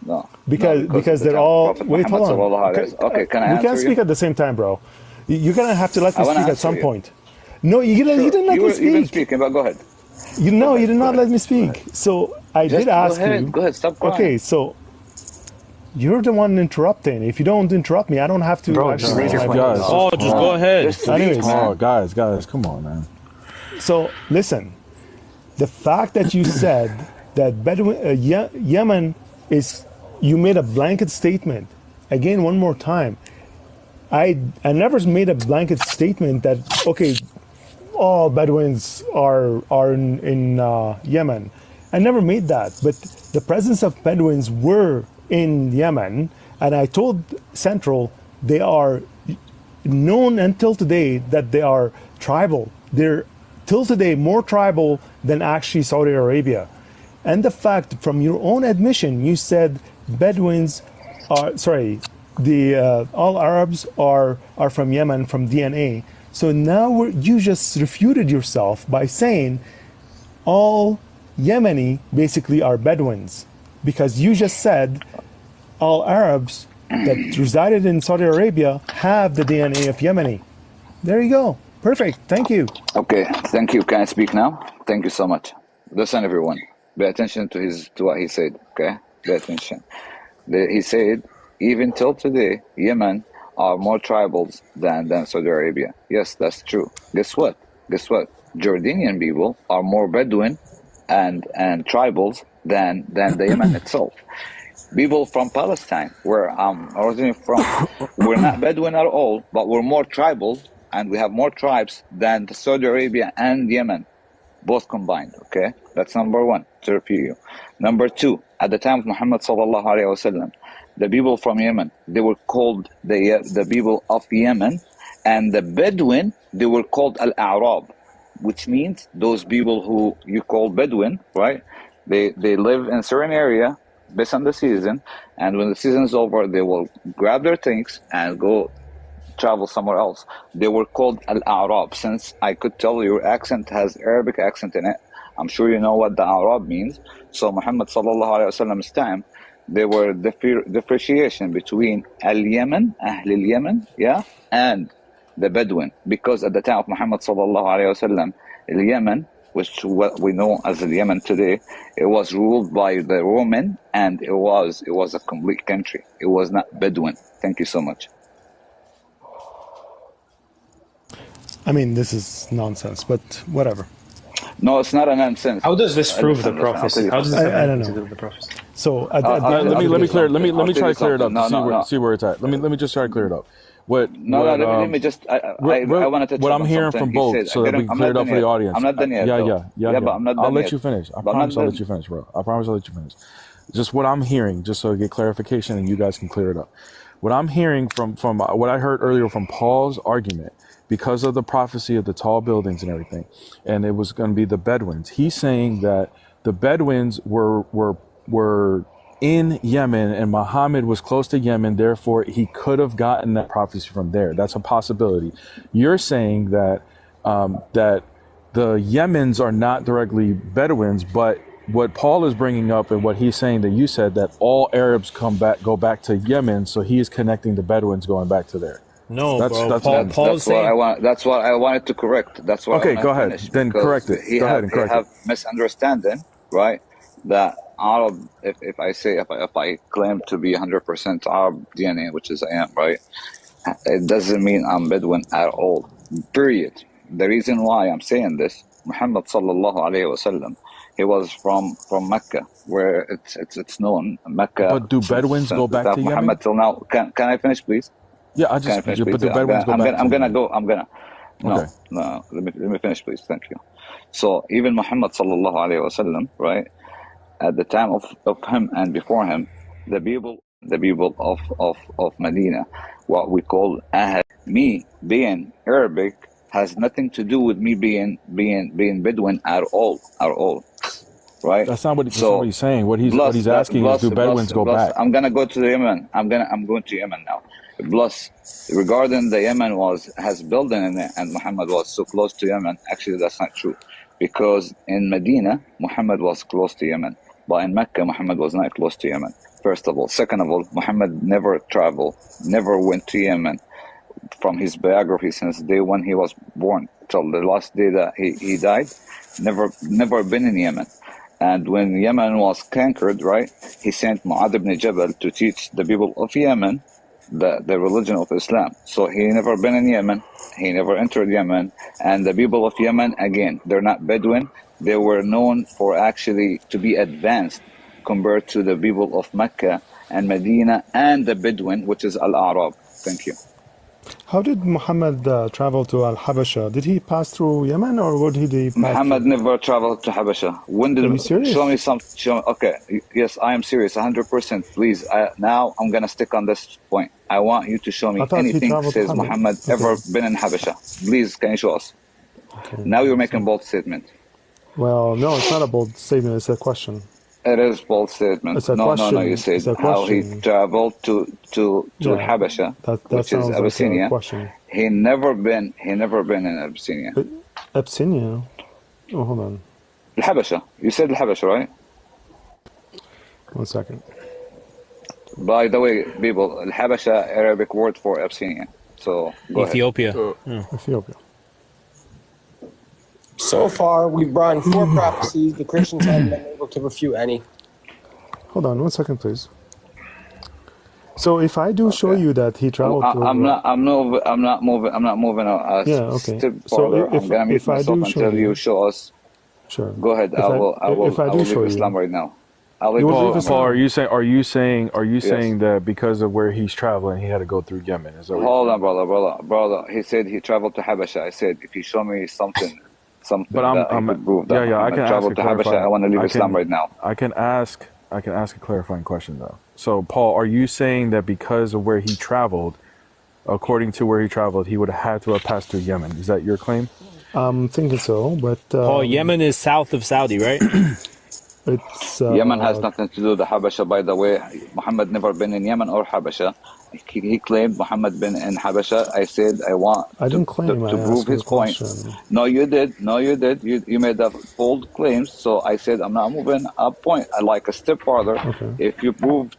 No. Because they're all. Wait, hold on. Okay, can I answer we can't speak you? at the same time, bro. You're gonna have to let me speak at some point. No, you didn't let me speak. You've been speaking, but go ahead. You did not let me speak. So I did ask you. Go ahead, stop crying. Okay, so you're the one interrupting. If you don't interrupt me, I don't have to actually raise my voice. Oh, just go ahead. Anyways, guys, come on, man. So listen, the fact that you said that Yemen is, you made a blanket statement. Again, one more time. I never made a blanket statement that, okay, all Bedouins are in Yemen. I never made that. But the presence of Bedouins were in Yemen, and I told Central they are known until today that they are tribal. They're till today more tribal than actually Saudi Arabia. And the fact, from your own admission, you said Bedouins are, all Arabs are from Yemen, from DNA. So now you just refuted yourself by saying all Yemeni basically are Bedouins. Because you just said all Arabs that resided in Saudi Arabia have the DNA of Yemeni. There you go. Perfect. Thank you. Okay. Thank you. Can I speak now? Thank you so much. Listen, everyone. Pay attention to what he said. Okay. Pay attention. He said, even till today, Yemen are more tribals than Saudi Arabia. Yes, that's true. Guess what? Jordanian people are more Bedouin and tribals than the Yemen itself. People from Palestine, where I'm originally from, we're not Bedouin at all, but we're more tribal, and we have more tribes than Saudi Arabia and Yemen, both combined. Okay, that's number one. To repeat you. Number two, at the time of Muhammad sallallahu alaihi wasallam, the people from Yemen, they were called the people of Yemen, and the Bedouin, they were called Al-A'rab, which means those people who you call Bedouin, right? They live in a certain area based on the season, and when the season is over, they will grab their things and go travel somewhere else. They were called Al-A'rab. Since I could tell your accent has Arabic accent in it, I'm sure you know what the A'rab means. So Muhammad sallallahu alaihi wasallam's time, there were differentiation between Al-Yemen, Ahl al-Yemen, and the Bedouin, because at the time of Muhammad sallallahu alaihi wasallam, Yemen, which what we know as the Yemen today, it was ruled by the Roman, and it was a complete country. It was not Bedouin. Thank you so much. I mean, this is nonsense, but whatever. No, it's not a nonsense. How does this prove the Listen, prophecy? How does this have I don't anything to know. do with the prophecy? So at the let me clear. Let me I'll try to tell clear it you up. something. No, See where it's at. Let me just try to clear it up. Let me just. I wanted to. What I'm hearing from both, so that we can clear it up for the audience. I'm not done yet. Yeah. But I'm not done I'll let yet. you finish. I promise I'll let you finish, bro. I promise I'll let you finish. Just what I'm hearing, just so I get clarification, and you guys can clear it up. What I'm hearing from what I heard earlier from Paul's argument, because of the prophecy of the tall buildings and everything, and it was going to be the Bedouins. He's saying that the Bedouins were in Yemen, and Muhammad was close to Yemen, therefore he could have gotten that prophecy from there. That's a possibility. You're saying that that the Yemens are not directly Bedouins, but what Paul is bringing up and what he's saying that you said, that all Arabs go back to Yemen, so he is connecting the Bedouins going back to there. No, That's Paul's saying. That's what I wanted to correct. That's what. Okay, go ahead. Then correct it. Go ahead and correct it. Have misunderstanding, right? That Arab, if I claim to be 100% Arab DNA, which is I am, right? It doesn't mean I'm Bedouin at all. Period. The reason why I'm saying this, Muhammad sallallahu alaihi wasallam, he was from Mecca, where it's known Mecca. But do Bedouins go back to Muhammad Yemen? till now? Can I finish, please? Yeah, but the Bedouins go back. I'm gonna go. Okay. No. Let me finish, please. Thank you. So even Muhammad sallallahu alaihi wasallam, right? At the time of him and before him, the people of Medina, what we call Ahad. Me being Arabic has nothing to do with me being Bedouin at all. Right? That's not what he's saying. What he's asking is, do Bedouins go back? I'm gonna go to Yemen. I'm going to Yemen now. Plus, regarding the Yemen has building in it, and Muhammad was so close to Yemen. Actually, that's not true, because in Medina, Muhammad was close to Yemen, but in Mecca, Muhammad was not close to Yemen. First of all, second of all, Muhammad never traveled, never went to Yemen. From his biography, since day when he was born till the last day that he died, never been in Yemen. And when Yemen was conquered, right, he sent Mu'adh ibn Jabal to teach the people of Yemen the religion of Islam. So he never been in Yemen, he never entered Yemen, and the people of Yemen, again, they're not Bedouin. They were known for actually to be advanced compared to the people of Mecca and Medina and the Bedouin, which is Al-A'rab. Thank you. How did Muhammad travel to Al-Habasha? Did he pass through Yemen, or what did he pass Muhammad through? never traveled to Habasha. When did? Are you serious? Show me. Okay, yes, I am serious, 100%. Please, now I'm gonna stick on this point. I want you to show me anything that says Muhammad ever been in Habasha. Please, can you show us? Okay. Now you're making a bold statement. Well, no, it's not a bold statement. It's a question. It is bold statement. It's a No, question. you said It's a how he question. traveled to Habasha, That which is sounds like a Abyssinia. question. He never been in Abyssinia. Abyssinia? Oh, hold on. Habasha. You said Habasha, right? 1 second. By the way, people, Habasha, Arabic word for Abyssinia. So go Ethiopia. Ethiopia. So far, we've brought in 4 prophecies. The Christians haven't been able to refute any. Hold on 1 second, please. So if I do show you that he traveled to... I'm not moving a step further. I'm gonna mute myself until you show us. Sure. Go ahead. I will leave Islam right now. Paul, are you saying that because of where he's traveling, he had to go through Yemen? Is that Hold on, brother. He said he traveled to Habasha. I said, if you show me something but I'm prove that I can ask a to Habasha, I want to leave Islam right now. I can ask a clarifying question though. So Paul, are you saying that because of where he traveled, according to where he traveled, he would have had to have passed through Yemen? Is that your claim? I'm thinking so, but... Paul, Yemen is south of Saudi, right? It's Yemen has nothing to do with the Habasha, by the way. Muhammad never been in Yemen or Habasha. He claimed Muhammad been in Habasha. I said I didn't claim to prove his point. No, you did. You made that bold claims. So I said I'm not moving a point. I like a step farther. Okay. If you prove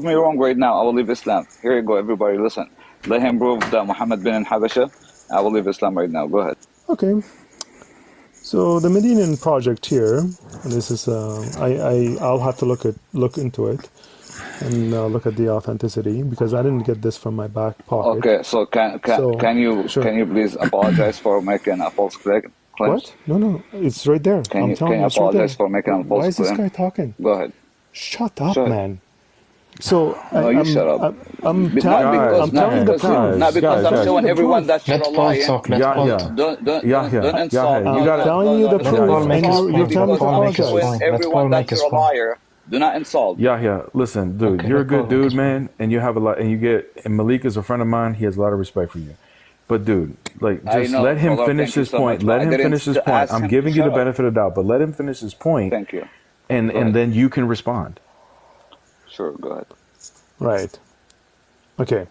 me wrong right now, I will leave Islam. Here you go, everybody. Listen. Let him prove that Muhammad been in Habasha. I will leave Islam right now. Go ahead. Okay. So the Medinian project here, this is I'll have to look into it and look at the authenticity because I didn't get this from my back pocket. Okay, so can you please apologize for making a false claim? What? No, it's right there. Can you apologize for making a false claim? Why is this guy talking? Go ahead. Shut up, man. So you shut up. I'm telling the truth. Not because I'm showing everyone that you're Let a Paul liar. talk. Let Paul talk. Don't insult. I'm telling you the truth, and you're telling me to apologize. Everyone that you're a liar. Do not insult. Yahya, listen, dude, Okay, you're a good dude, Paul, man, and you have a lot, and Malik is a friend of mine. He has a lot of respect for you. But dude, like, just let him finish his point. Let him finish his point. I'm giving you the benefit of the doubt, but let him finish his point. Thank you. And then you can respond. Sure, go ahead. Right. Okay.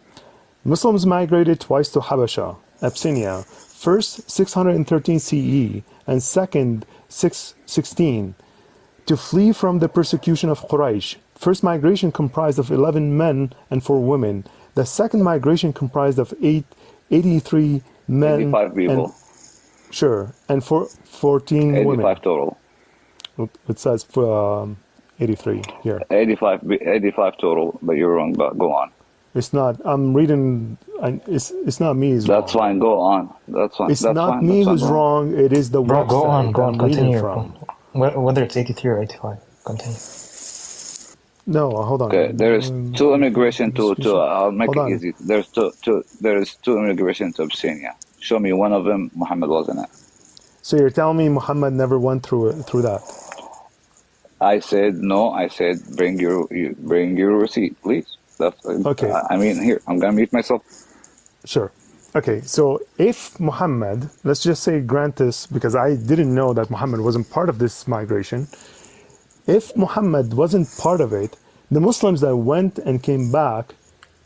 Muslims migrated twice to Habasha, Abyssinia, first 613 CE and second 616, to flee from the persecution of Quraysh. First migration comprised of 11 men and 4 women. The second migration comprised of 83 men 85 people. and 14 women. 85 total. It says 83 here. 85 total, but you're wrong. But go on. It's not. I'm reading. It's not me. That's fine. Go on. That's fine. It's not me who's wrong. It is the Bro, go on, website I'm continue. reading from. Whether it's 83 or 85, continue. No, hold on. Okay, there is 2 immigration to I'll make Hold it on. easy. There is 2 immigration to Abyssinia. Show me one of them Muhammad wasn't it. So you're telling me Muhammad never went through that? I said no. I said bring your receipt, please. That's Okay. I mean, here I'm gonna mute myself. Sure. Okay, so if Muhammad, let's just say grant this, because I didn't know that Muhammad wasn't part of this migration. If Muhammad wasn't part of it, the Muslims that went and came back,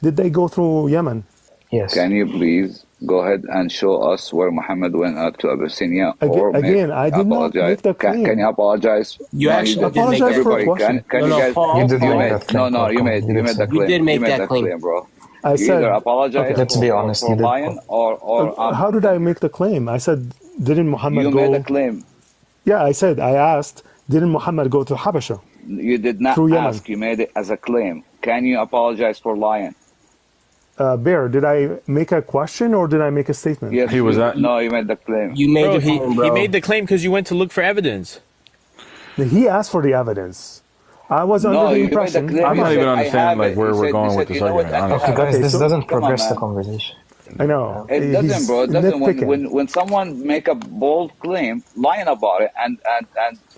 did they go through Yemen? Yes. Can you please go ahead and show us where Muhammad went up to Abyssinia? Again, I did not make the claim. Can you apologize? You actually did make apologize that for a claim. question. Can No, you no, guys? Paul, You did Paul. make that claim. No, you made that claim. You did make that claim. bro. I You said, either apologize okay. Let's be honest, for you did. lying or how did I make the claim? I said, didn't Muhammad you go? made a claim. Yeah, I asked, didn't Muhammad go to Habasha? You did not Through Yemen. ask. You made it as a claim. Can you apologize for lying? Bear, did I make a question or did I make a statement? Yes. He was at- No, you made the claim. You made Bro, the claim, bro. he made the claim because you went to look for evidence. He asked for the evidence. I was under the you impression. made the claim. I'm You not said, even "I understanding, have like, it." where You we're said- going you with said, this "You know what? argument, I Okay, have guys, it." this so- doesn't Come on, progress the man. conversation. I know. It doesn't, bro. It doesn't. nitpicking. When someone make a bold claim, lying about it, and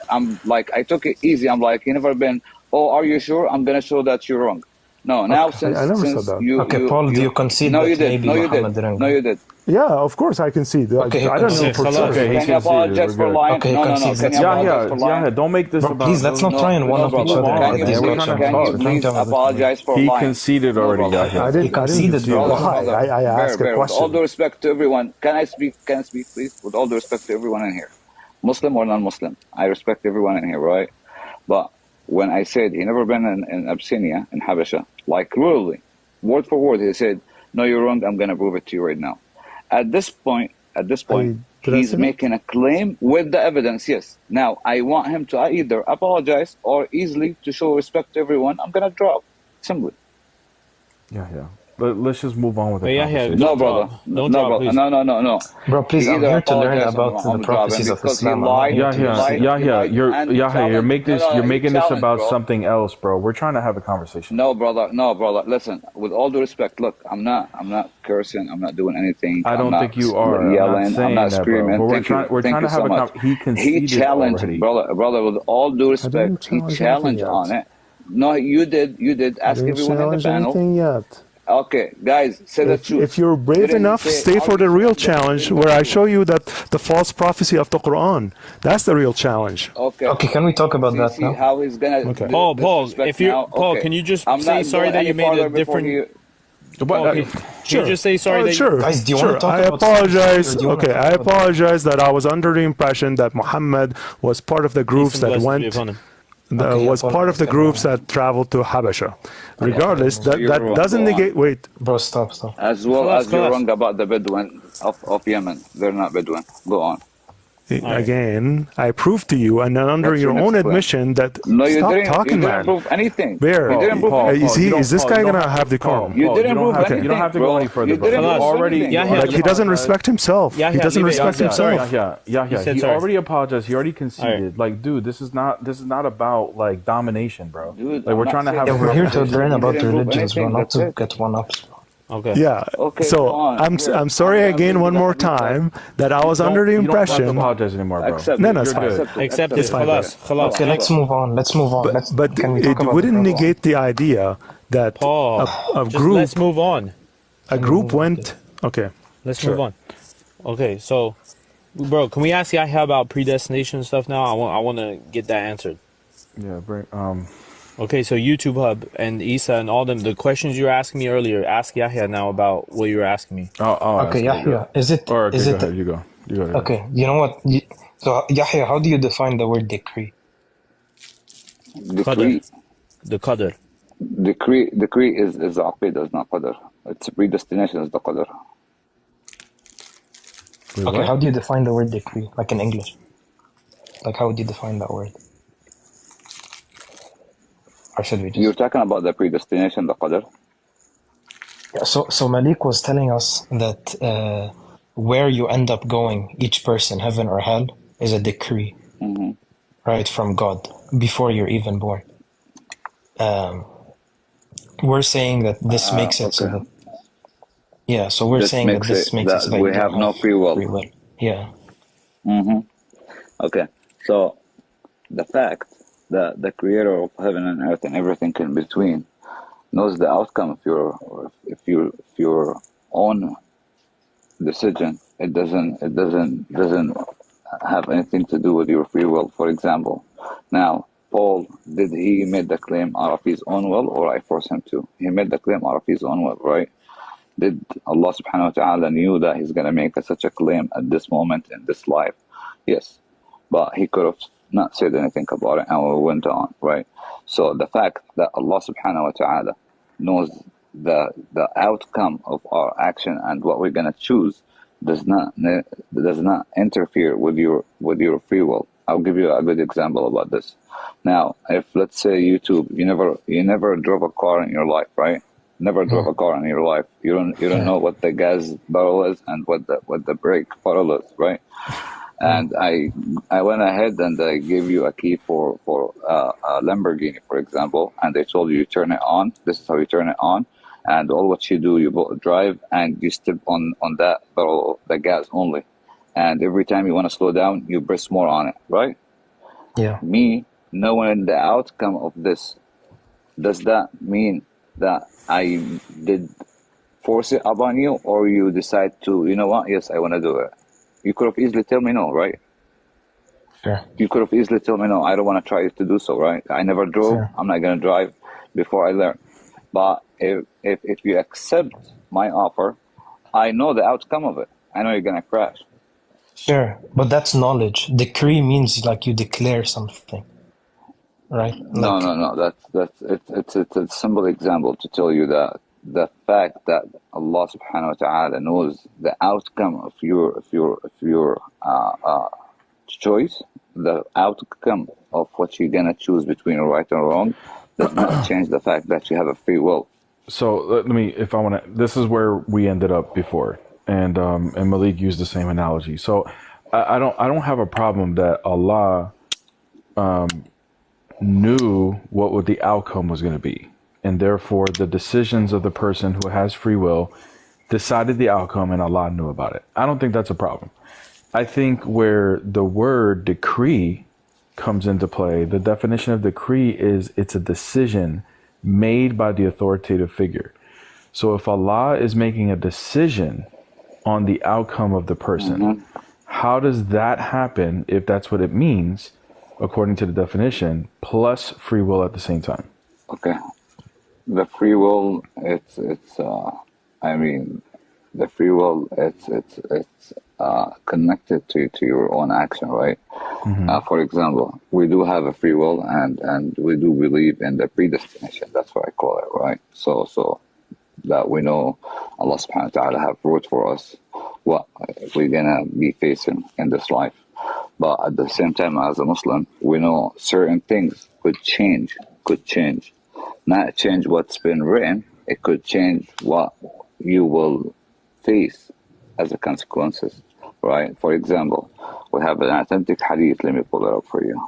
I'm like, I took it easy. I'm like, you never been. Oh, are you sure? I'm gonna show that you're wrong. No, now since I never since said that. you Okay, Paul, do you concede No, that you did. maybe No, you Muhammad did. didn't No, go? you did. Yeah, of course I can see. Okay, I don't know okay, for Salah. sure. Okay, he Can you apologize conceded. for We're good. lying? Okay, No. concede. Can you Yeah, apologize for lying? Yahya, don't make this Bro, about. please, let's not try and one up each brother. other Can in you this we're please, trying to discussion. can you talk. please apologize for He lying? conceded already, brother. Yahya. I didn't conceded, say bro. lie. I asked a With all due question. respect to everyone, can I speak, please? With all due respect to everyone in here, Muslim or non-Muslim, I respect everyone in here, right? But when I said he never been in Abyssinia, in Habasha, like rudely, word for word, he said, "No, you're wrong. I'm gonna prove it to you right now." At this point, did I he's say that? making a claim with the evidence. Yes. Now I want him to either apologize or easily to show respect to everyone. I'm gonna drop simply. Yeah. Let's just move on with the But Yahya, conversation. No, Don't brother. drop. Don't no, drop, brother. please. No. Bro, please, He I'm either here to learn apologized about or the prophecies of because he Islam. I'm lied. not here to He lied Yahya, and you're challenged- making this. No, You're he making this challenged, about bro. something else, bro. We're trying to have a conversation. No, brother. Listen, with all due respect, look, I'm not cursing. I'm not doing anything. I don't I'm not think you are. I'm not yelling. saying I'm not that, bro. screaming. But we're Thank you. trying- we're Thank trying you to have so a much. he conceded challenged, already. brother. With all due respect, he challenge challenged anything on yet. it. No, you did. I Ask didn't everyone in the challenge panel. anything yet. Okay, guys, say the truth. If you're brave Didn't enough, say stay how for the you real said that. challenge Didn't where I do. show you that the false prophecy of the Quran. That's the real challenge. Okay, can we talk about that see now? how he's gonna Okay. Paul, disrespect if you now? Paul, Okay. can you just I'm say not sorry going that you any made a farther before different? he- But, Can you just say sorry that Sure. Guys, do you sure. want to talk I about apologize. or do you wanna Okay, talk I about- apologize that I was under the impression that Muhammad was part of the groups Peace and that blessings be went. upon him. was part of the groups that traveled to Habasha. Regardless, that doesn't negate. Wait, Bro, stop. As well as you're Khalas. wrong about the Bedouin of Yemen. They're not Bedouin. Go on. again, I proved to you, and then under What's your your next own claim? admission that No, you stop didn't. talking, You didn't man. prove anything. Where? You didn't prove anything. Is this guy gonna have the decorum? You didn't prove anything. You don't have to go any further, You bro. didn't Khalas. prove Already, anything. Yahya, Like he doesn't respect himself. He Yahya, doesn't leave it. respect Yahya, himself. Yeah. He sorry. already apologized. He already conceded. Like, dude, this is not about like domination, bro. Dude, like we're I'm trying to not have. Yeah, we're here to learn about didn't prove religions, bro, anything, not to that's it. get one up. Okay. Yeah. Okay, So go on. I'm sorry I'm again one gonna more leave that. time that I was under the You don't have to impression. apologize anymore, bro. Accept No, it. no, it's You're fine. good. Accept it. It's fine. Khalas. Okay, let's move on. Let's move on. But Can we it talk about wouldn't the negate the idea that Paul, a just group let's move on. went. Okay. Let's Sure. move on. Okay, so, bro, can we ask Yahya about predestination stuff now? I want to get that answered. Yeah, bring. Okay, so YouTube Hub and Isa and all them, the questions you were asking me earlier, ask Yahya now about what you were asking me. I'll Okay, Yahya, is it? Or okay, is go it? ahead. You go. Ahead. Okay, you know what? So Yahya, how do you define the word decree? Decree. The Qadr. Decree is aqidah, is not qadr. It's predestination is the qadr. Wait, Okay, what? how do you define the word decree, like in English? Like, how would you define that word? Or should we just? You're talking about the predestination, the qadr. Yeah, so Malik was telling us that where you end up going, each person, heaven or hell, is a decree, right, from God before you're even born. We're saying that this makes it so okay. that. Yeah, so we're This saying that makes this it makes it that so that we you don't have no free will. Yeah. Okay, so the fact that the creator of heaven and earth and everything in between knows the outcome of your own decision. It doesn't have anything to do with your free will. For example, now Paul, did he made the claim out of his own will, or I forced him to? He made the claim out of his own will, right? Did Allah subhanahu wa ta'ala knew that he's going to make such a claim at this moment in this life? Yes. But he could have not said anything about it and we went on, right? So the fact that Allah subhanahu wa ta'ala knows the outcome of our action and what we're going to choose does not interfere with your free will. I'll give you a good example about this. Now, if let's say you never drove a car in your life, right? Never drove a car in your life. You don't know what the gas barrel is and what the brake pedal is, right? And I went ahead and I gave you a key for a Lamborghini, for example, and they told you turn it on. This is how you turn it on, and all what you do, you drive and you step on that barrel, the gas only, and every time you want to slow down, you press more on it, right? Yeah. Me knowing the outcome of this, does that mean that I did force it upon you, or you decide to, you know what, yes, I want to do it? You could have easily told me no, right? Sure. You could have easily told me no, I don't want to try to do so, right? I never drove, Sure. I'm not going to drive before I learn. But if you accept my offer, I know the outcome of it. I know you're going to crash. Sure, but that's knowledge. Decree means like you declare something, right? No. It's a simple example to tell you that the fact that Allah subhanahu wa ta'ala knows the outcome of your choice, the outcome of what you're gonna choose between right and wrong, does not change the fact that you have a free will. So let me, if I want to, this is where we ended up before, and Malik used the same analogy. So I don't have a problem that Allah knew what the outcome was going to be, and therefore the decisions of the person who has free will decided the outcome, and Allah knew about it. I don't think that's a problem. I think where the word decree comes into play, the definition of decree is it's a decision made by the authoritative figure. So if Allah is making a decision on the outcome of the person, how does that happen if that's what it means, according to the definition, plus free will at the same time? Okay, the free will, the free will, connected to your own action, right? For example, we do have a free will, and we do believe in the predestination. That's what I call it, right? So that we know Allah subhanahu wa ta'ala have wrote for us what we're gonna be facing in this life. But at the same time, as a Muslim, we know certain things could change. Not change what's been written, it could change what you will face as a consequences, right? For example, we have an authentic hadith. Let me pull it up for you.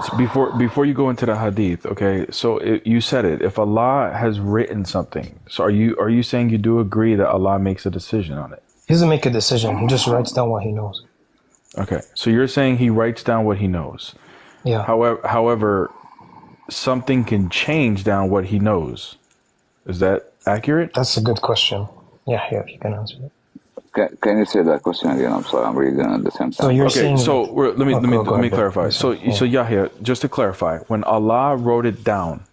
So before you go into the hadith, okay? So you said it. If Allah has written something, so are you saying you do agree that Allah makes a decision on it? He doesn't make a decision. He just writes down what he knows. Okay, so you're saying he writes down what he knows. Yeah. However, something can change down what he knows. Is that accurate? That's a good question. Yeah, you can answer it. Can you say that question again? I'm sorry, I'm reading at the same time. So you're saying so let me clarify. So Yeah. Yahya, just to clarify, when Allah wrote it down,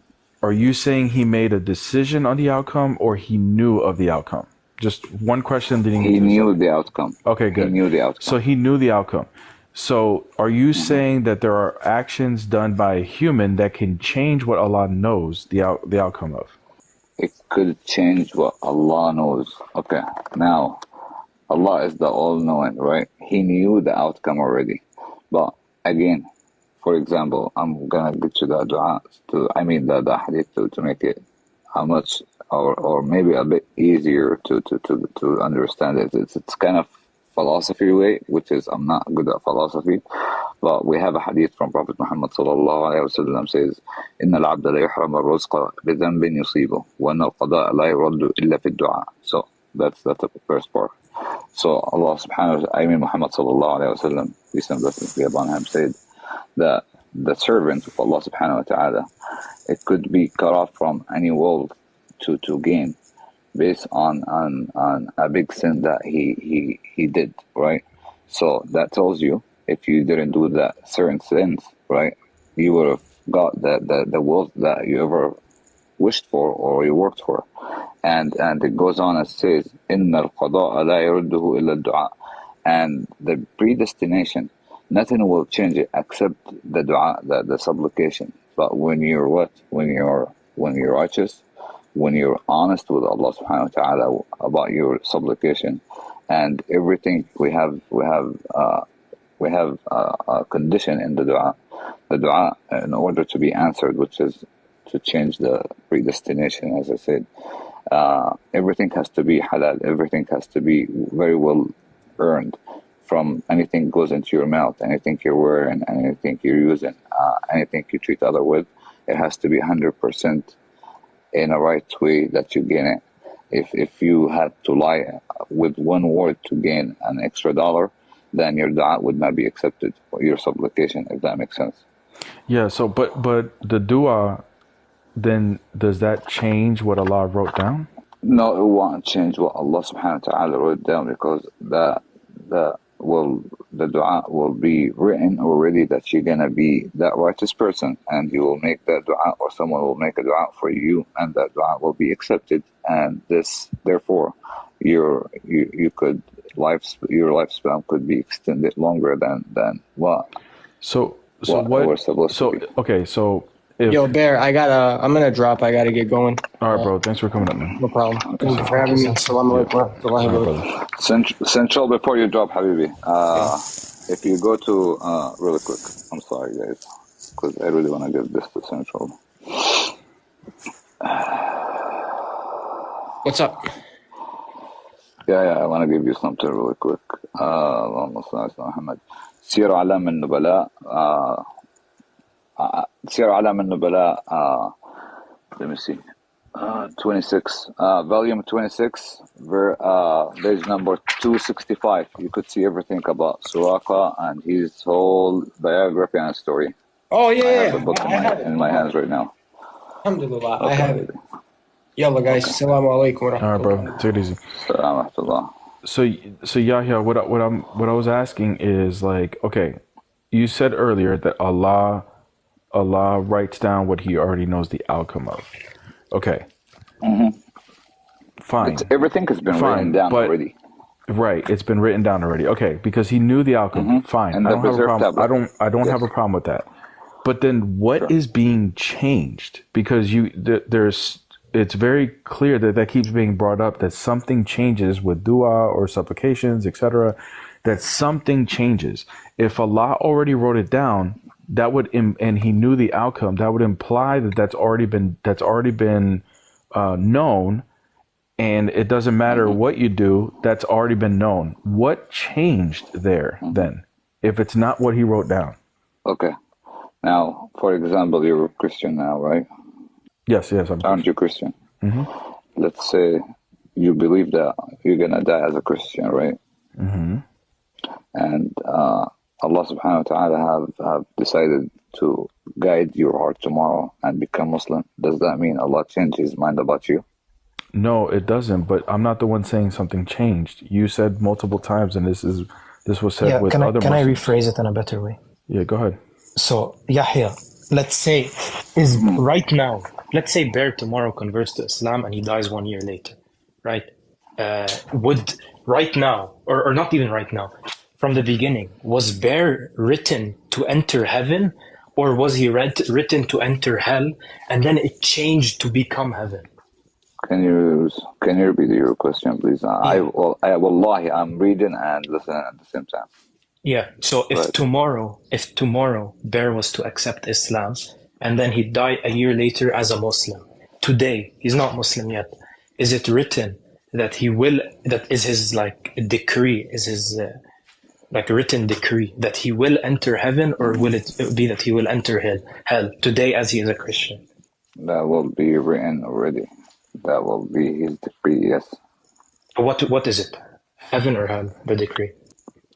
are you saying he made a decision on the outcome or he knew of the outcome? Just one question. He knew the outcome. Okay, good. He knew the outcome. So he knew the outcome. So are you saying that there are actions done by a human that can change what Allah knows the outcome of? It could change what Allah knows. Okay, now Allah is the all-knowing, right? He knew the outcome already. But again, for example, I'm gonna get you the dua the hadith to make it how much or maybe a bit easier to understand it. It's kind of philosophy way, which is I'm not good at philosophy, but we have a hadith from Prophet Muhammad sallallahu alaihi wasallam says, "إن العبد لا يحرم الرزق بذنب يصيبه وأن القضاء لا يرد إلا في الدعاء." So that's the first part. So Allah subhanahu wa ta'ala, Muhammad sallallahu alaihi wasallam, peace and blessings be upon him, said that the servant of Allah subhanahu wa ta'ala, it could be cut off from any world to gain based on a big sin that he did, right? So that tells you if you didn't do that certain sins, right, you would have got the wealth that you ever wished for or you worked for. And it goes on and says, إِنَّ الْقَضَاءَ لَا يَرُدُّهُ إِلَّا الدُّعَاء. And the predestination, nothing will change it except the dua, the supplication. But when you're when you're righteous, when you're honest with Allah subhanahu wa ta'ala about your supplication and everything, we have a condition in the dua in order to be answered, which is to change the predestination. As I said, everything has to be halal, everything has to be very well earned. From anything goes into your mouth, anything you're wearing, anything you're using, anything you treat other with, it has to be 100% in a right way that you gain it. If you had to lie with one word to gain an extra $1, then your dua would not be accepted, or your supplication, if that makes sense. Yeah. So, but the dua, then does that change what Allah wrote down? No, it won't change what Allah subhanahu wa ta'ala wrote down, because the dua will be written already that you're gonna be that righteous person, and you will make that dua, or someone will make a dua for you, and that dua will be accepted, and therefore your lifespan could be extended longer than what we're supposed to be. Okay, so if, Yo, Bear, I'm gonna drop. I gotta get going. all right, bro. Thanks for coming up, man. No problem. Thank you for having me. Assalamu alaikum. Central, before you drop, Habibi, if you go to really quick, I'm sorry guys, because I really want to give this to Central. What's up? Yeah, I want to give you something really quick. اللهم صل على محمد. سير أعلام النبلاء. سير أعلام النبلاء. Let me see. 26, volume 26, page number 265. You could see everything about Suraka and his whole biography and story. Oh, yeah. I have the book in my hands right now. Alhamdulillah, Okay. I have it. Yalla, guys. Assalamu alaikum wa All right, bro. Take it easy. So Yahya, what I was asking is, like, okay, you said earlier that Allah writes down what He already knows the outcome of. Okay. Mm-hmm. Fine. Everything has been written down already. Right, it's been written down already. Okay, because he knew the outcome. Fine, And I the don't have a preserved problem. tablet. I don't Yes. have a problem with that. But then, what is being changed? Because it's very clear that keeps being brought up that something changes with dua or supplications, etc. That something changes. If Allah already wrote it down, that would and He knew the outcome. That would imply that that's already been known. And it doesn't matter what you do, that's already been known. What changed there then, if it's not what he wrote down? Okay. Now, for example, you're a Christian now, right? Yes, Aren't you Christian? Let's say you believe that you're going to die as a Christian, right? And Allah subhanahu wa ta'ala have decided to guide your heart tomorrow and become Muslim. Does that mean Allah changed His mind about you? No, it doesn't. But I'm not the one saying something changed. You said multiple times, and this was said with other Can I Muslims. rephrase it in a better way? Yeah, go ahead. So, Yahya, let's say, right now, let's say Bear tomorrow converts to Islam and he dies 1 year later, right? Would right now, or not even right now, from the beginning, was Bear written to enter heaven, or was he written to enter hell, and then it changed to become heaven? Can you repeat your question, please? Wallahi, I'm reading and listening at the same time. Yeah. So if tomorrow Bear was to accept Islam and then he died a year later as a Muslim, today he's not Muslim yet. Is it written that that is his decree, is his written decree that he will enter heaven, or will it be that he will enter hell today as he is a Christian? That will be written already. That will be his decree, yes. What is it? Heaven or hell, the decree?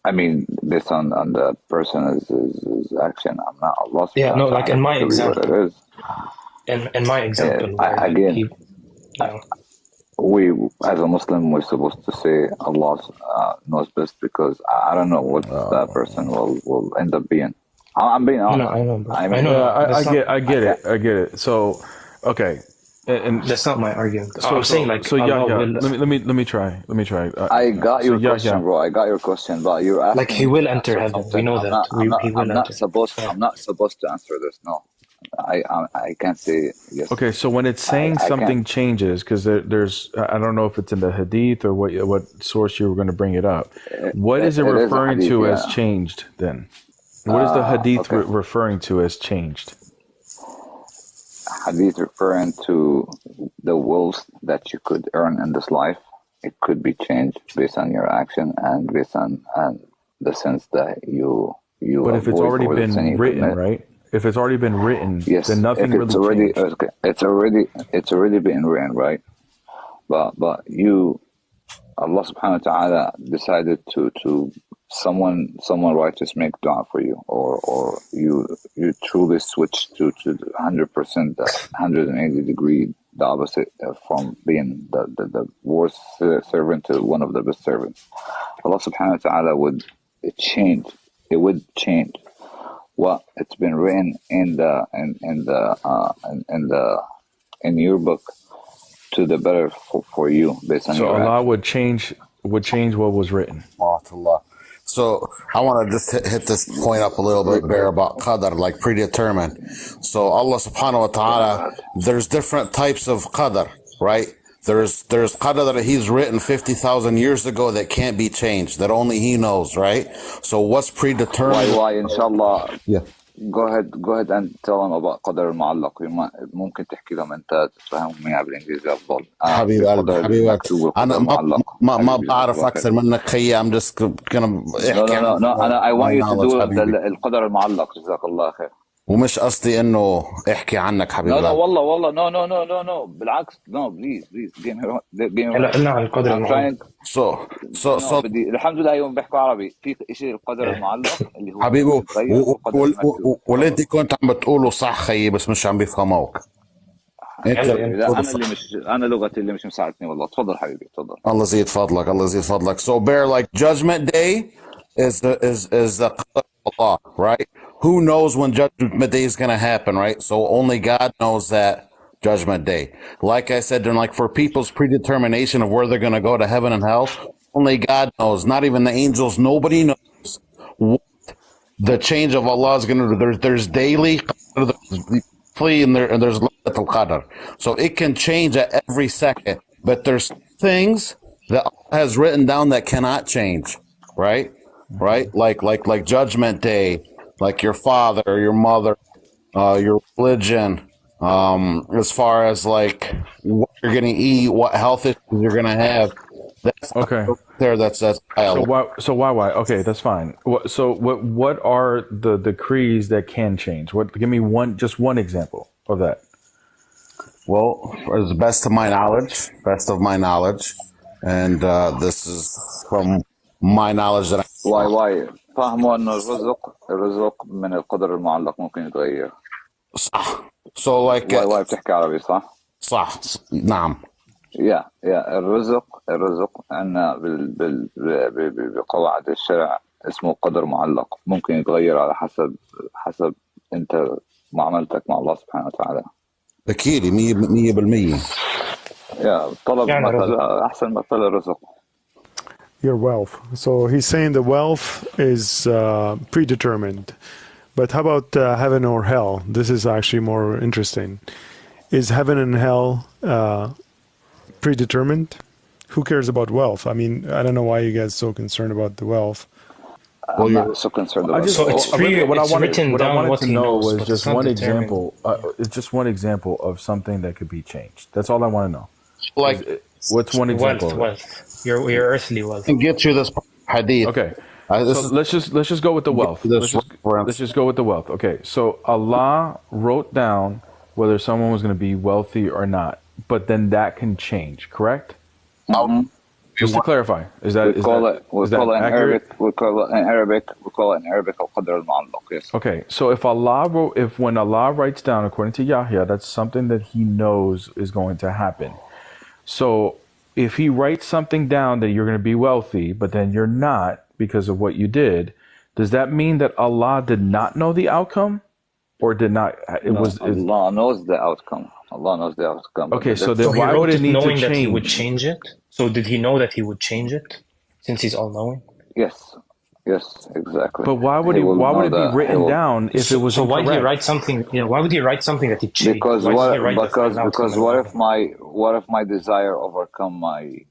I mean, based on the person's action, I'm not Allah. Yeah, no, like in my example. In my example, we as a Muslim, we're supposed to say Allah knows best, because I don't know what that person will end up being. I'm being honest. I get it. So, okay. And that's not my argument. So I'm saying let me try. I got your question, bro. I got your question, but you're asking he will enter heaven. We know that. I'm not supposed to answer this. No, I can't say yes. Okay, so when it's saying something changes, because there's I don't know if it's in the Hadith or what source you were going to bring it up. What is it referring to as changed then? What is the Hadith referring to as changed? Hadith referring to the wealth that you could earn in this life. It could be changed based on your action and based on the sense that you. But if it's already been written, right? If it's already been written, yes, then nothing really changed. Okay. It's already been written, right? But Allah subhanahu wa ta'ala decided to someone righteous make dua for you, or you truly switch to 100%, 180 degree, the opposite, from being the worst servant to one of the best servants. Allah subhanahu wa ta'ala would change what it's been written in your book to the better for you based on your Allah would change what was written. So I want to just hit this point up a little bit there about qadar, like predetermined. So Allah subhanahu wa ta'ala, there's different types of qadar, right? There's qadar that He's written 50,000 years ago that can't be changed, that only He knows, right? So what's predetermined? Why inshallah. Yeah. Go ahead and tell them about قدر المعلق. ممكن تحكي لهم انت تفهمهم اياها بالانجليزي افضل. حبيب قلبي انا ما بعرف اكثر منك خيي. I'm just gonna no I want you to do القدر المعلق. جزاك الله خير. ومش قصدي انه احكي عنك حبيبي. لا والله no بالعكس. No please give me لا القدر المعلق. So الحمد لله يوم بيحكوا عربي في شيء القدر المعلق اللي هو حبيبي واللي انت كنت عم بتقوله صح خيي بس مش عم بيفهموك. انا لغتي اللي مش مساعدتني والله. تفضل حبيبي تفضل. الله يزيد فضلك. So bear, like judgment day is the qadar of Allah, right? Who knows when judgment day is going to happen, right? So only God knows that judgment day. Like I said, then, like for people's predetermination of where they're going to go to heaven and hell, Only God knows. Not even the angels. Nobody knows what the change of Allah is going to do. There's daily, there's weekly, and there's Laylatul Qadr. So it can change at every second. But there's things that Allah has written down that cannot change. Right? Right? Like Judgment Day, like your father, your mother, your religion, as far as like what you're going to eat, what health issues you're going to have. That's Okay. there. That's So why? Okay, that's fine. What are the decrees that can change? Give me just one example of that. Well, as the best of my knowledge, and this is from my knowledge that واي فهموا انه الرزق من القدر المعلق ممكن يتغير. So like واي بتحكي عربي صح؟ صح نعم. يا الرزق عندنا بقواعد الشرع اسمه قدر معلق، ممكن يتغير على حسب انت معاملتك مع الله سبحانه وتعالى. أكيد 100%. يا طلب مثل احسن مثل الرزق. Your wealth. So he's saying the wealth is predetermined. But how about heaven or hell? This is actually more interesting. Is heaven and hell predetermined? Who cares about wealth? I mean, I don't know why you guys are so concerned about the wealth. I'm not so concerned about it. So what I wanted to know was just one example. Just one example of something that could be changed. That's all I want to know. Like what's one example? Wealth. Your earthly wealth. And get you this hadith. Okay. So let's just go with the wealth. Let's just go with the wealth. Okay. So Allah wrote down whether someone was going to be wealthy or not, but then that can change, correct? Just to clarify, is that accurate? We call it in Arabic al-qadr al-mu'allaq. Yes. Okay. So if when Allah writes down according to Yahya, that's something that He knows is going to happen. So if He writes something down that you're going to be wealthy, but then you're not because of what you did, does that mean that Allah did not know the outcome, or did not? Allah knows the outcome. Allah knows the outcome. Okay, so then why would it need to change? That He would change it? So did He know that He would change it, since He's all-knowing? Yes, exactly. But why would it be written down if it was so? Incorrect? Why did He write something? Why would He write something that He changed? Because what if my desire overcome my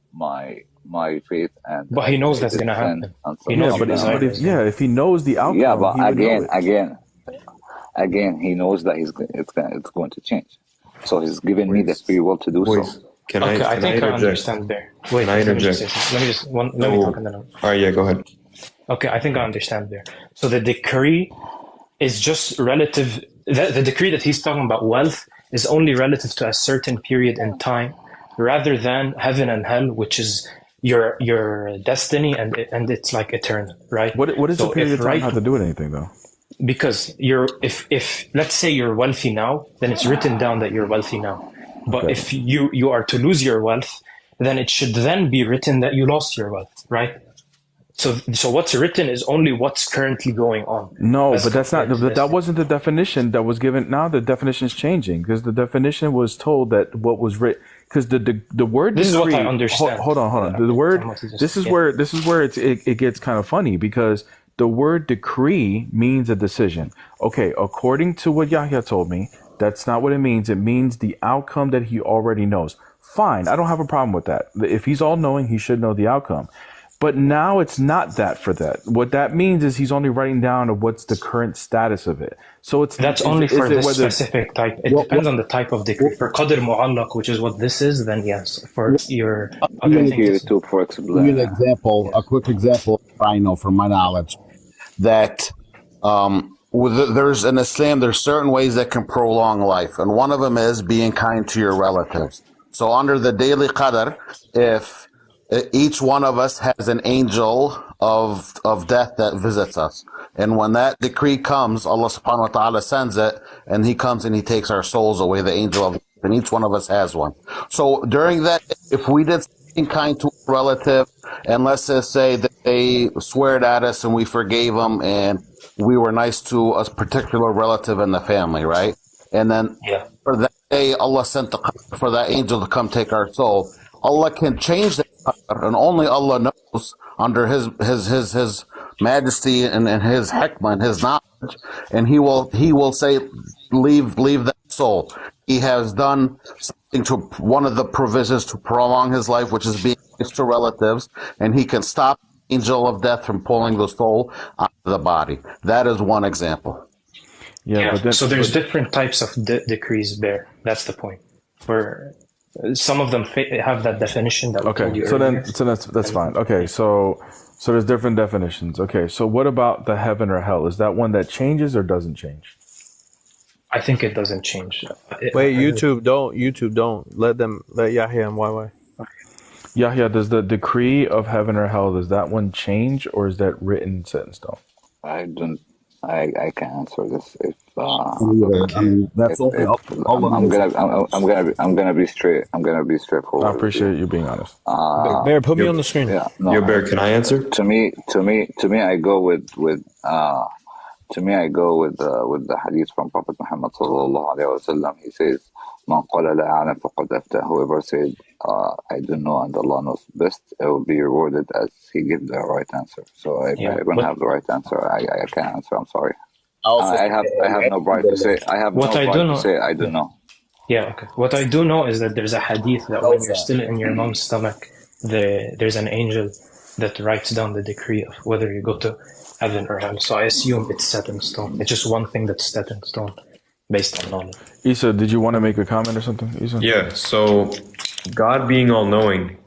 faith and? But He knows that's going to happen. He knows if He knows the outcome. Yeah, but again, He knows that it's going to change. So He's given me the free will to do so. I think I understand there. Wait, can I interject? Let me talk and then all right, yeah, go ahead. Okay, I think I understand there. So the decree is just relative. The decree that he's talking about, wealth, is only relative to a certain period in time, rather than heaven and hell, which is your destiny, and it's like eternal, right? What does the period of time have to do with anything, though? Because if let's say you're wealthy now, then it's written down that you're wealthy now. But if you are to lose your wealth, then it should then be written that you lost your wealth, right? So what's written is only what's currently going on. No, but that's not. That wasn't the definition that was given. Now the definition is changing, because the definition was told that what was written. Because the word. This decree, is what I understand. Hold on. The word. This is where it gets kind of funny, because the word decree means a decision. Okay, according to what Yahya told me, that's not what it means. It means the outcome that he already knows. Fine, I don't have a problem with that. If he's all-knowing, he should know the outcome. But now it's not that for that. What that means is he's only writing down of what's the current status of it. So that's only for this specific type. It depends on the type of decree. For qadr mu'allaq, which is what this is, then yes. For your other things, give you a quick example I know from my knowledge, that there's in Islam, there's certain ways that can prolong life, and one of them is being kind to your relatives. So under the daily qadr, if each one of us has an angel of death that visits us, and when that decree comes, Allah subhanahu wa ta'ala sends it, and He comes and He takes our souls away, the angel of death, and each one of us has one. So during that, if we did something kind to a relative, and let's just say that they sweared at us and we forgave them, and we were nice to a particular relative in the family, right? And then for that day, Allah sent for that angel to come take our soul. Allah can change that and only Allah knows under his majesty and his hikmah and his knowledge, and he will say, leave that soul. He has done something to one of the provisions to prolong his life, which is being next to relatives, and he can stop the angel of death from pulling the soul out of the body. That is one example. Yeah, but then, so there's different types of decrees there. That's the point. For some of them have that definition that we told you earlier. So that's fine. Okay, so there's different definitions. Okay, so what about the heaven or hell? Is that one that changes or doesn't change? I think it doesn't change. Wait, YouTube don't let Yahya and YY. Yahya, does the decree of heaven or hell, does that one change, or is that written set in stone? I don't. I can answer this if That's only I'm gonna be straight. I'm gonna be straightforward. I appreciate you being honest. Bear, put me on the screen. Yeah, no, Yo, Bear, can I answer? To me, I go with the hadith from Prophet Muhammad sallallahu alaihi wasallam. He says, "Man qala la a'lam faqad afta." Whoever said, "I don't know and Allah knows best," it will be rewarded as he gives the right answer. So if I don't have the right answer, I can't answer. I'm sorry. I have no right to say. I have What no I right do to know- say I don't know. Yeah, okay. What I do know is that there's a hadith that when you're still in your mom's stomach, there's an angel that writes down the decree of whether you go to heaven or hell. So I assume it's set in stone. It's just one thing that's set in stone based on knowledge. Isa, did you want to make a comment or something? Isa? Yeah, so God being all-knowing,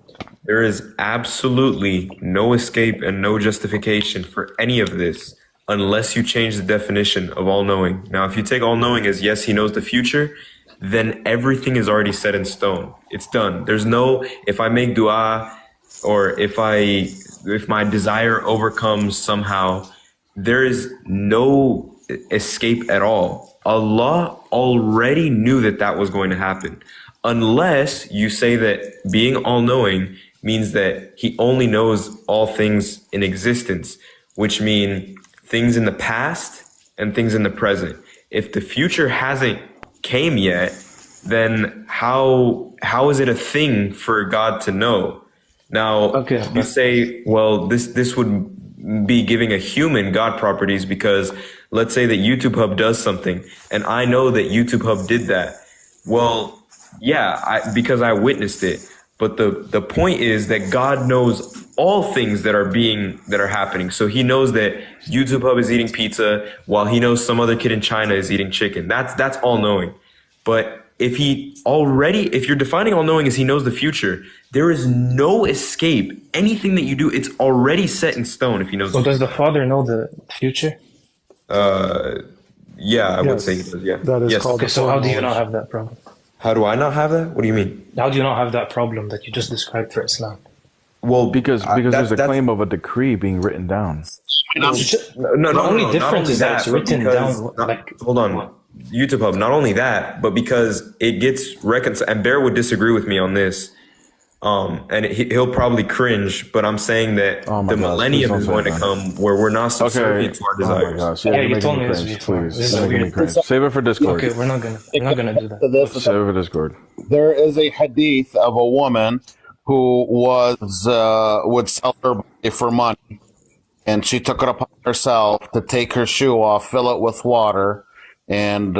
there is absolutely no escape and no justification for any of this unless you change the definition of all-knowing. Now, if you take all-knowing as yes, he knows the future, then everything is already set in stone. It's done. There's no, if I make dua or if my desire overcomes somehow, there is no escape at all. Allah already knew that was going to happen. Unless you say that being all-knowing means that he only knows all things in existence, which mean things in the past and things in the present. If the future hasn't came yet, then how is it a thing for God to know? Now, you say, well, this would be giving a human God properties because let's say that YouTube Hub does something and I know that YouTube Hub did that. Well, yeah, because I witnessed it. But the point is that God knows all things that are happening. So he knows that YouTube Hub is eating pizza while he knows some other kid in China is eating chicken. That's all knowing. But if you're defining all knowing as he knows the future, there is no escape. Anything that you do, it's already set in stone if he knows. So does the Father know the future? Yeah, I would say he does, yeah. That is called Okay, so how do you not have that problem? How do I not have that? What do you mean? How do you not have that problem that you just described for Islam? Well, because there's a claim of a decree being written down. No, the only difference is that it's written down. Hold on. YouTube Hub, not only that, but because it gets reconciled, and Bear would disagree with me on this, and he'll probably cringe, but I'm saying that the millennium is going to come where we're not subservient to our desires. Oh my gosh. Yeah, you told me this before. Please. This is weird. Save it for Discord. Okay, we're not gonna do that. Save it for Discord. There is a hadith of a woman who would sell her body for money, and she took it upon herself to take her shoe off, fill it with water, and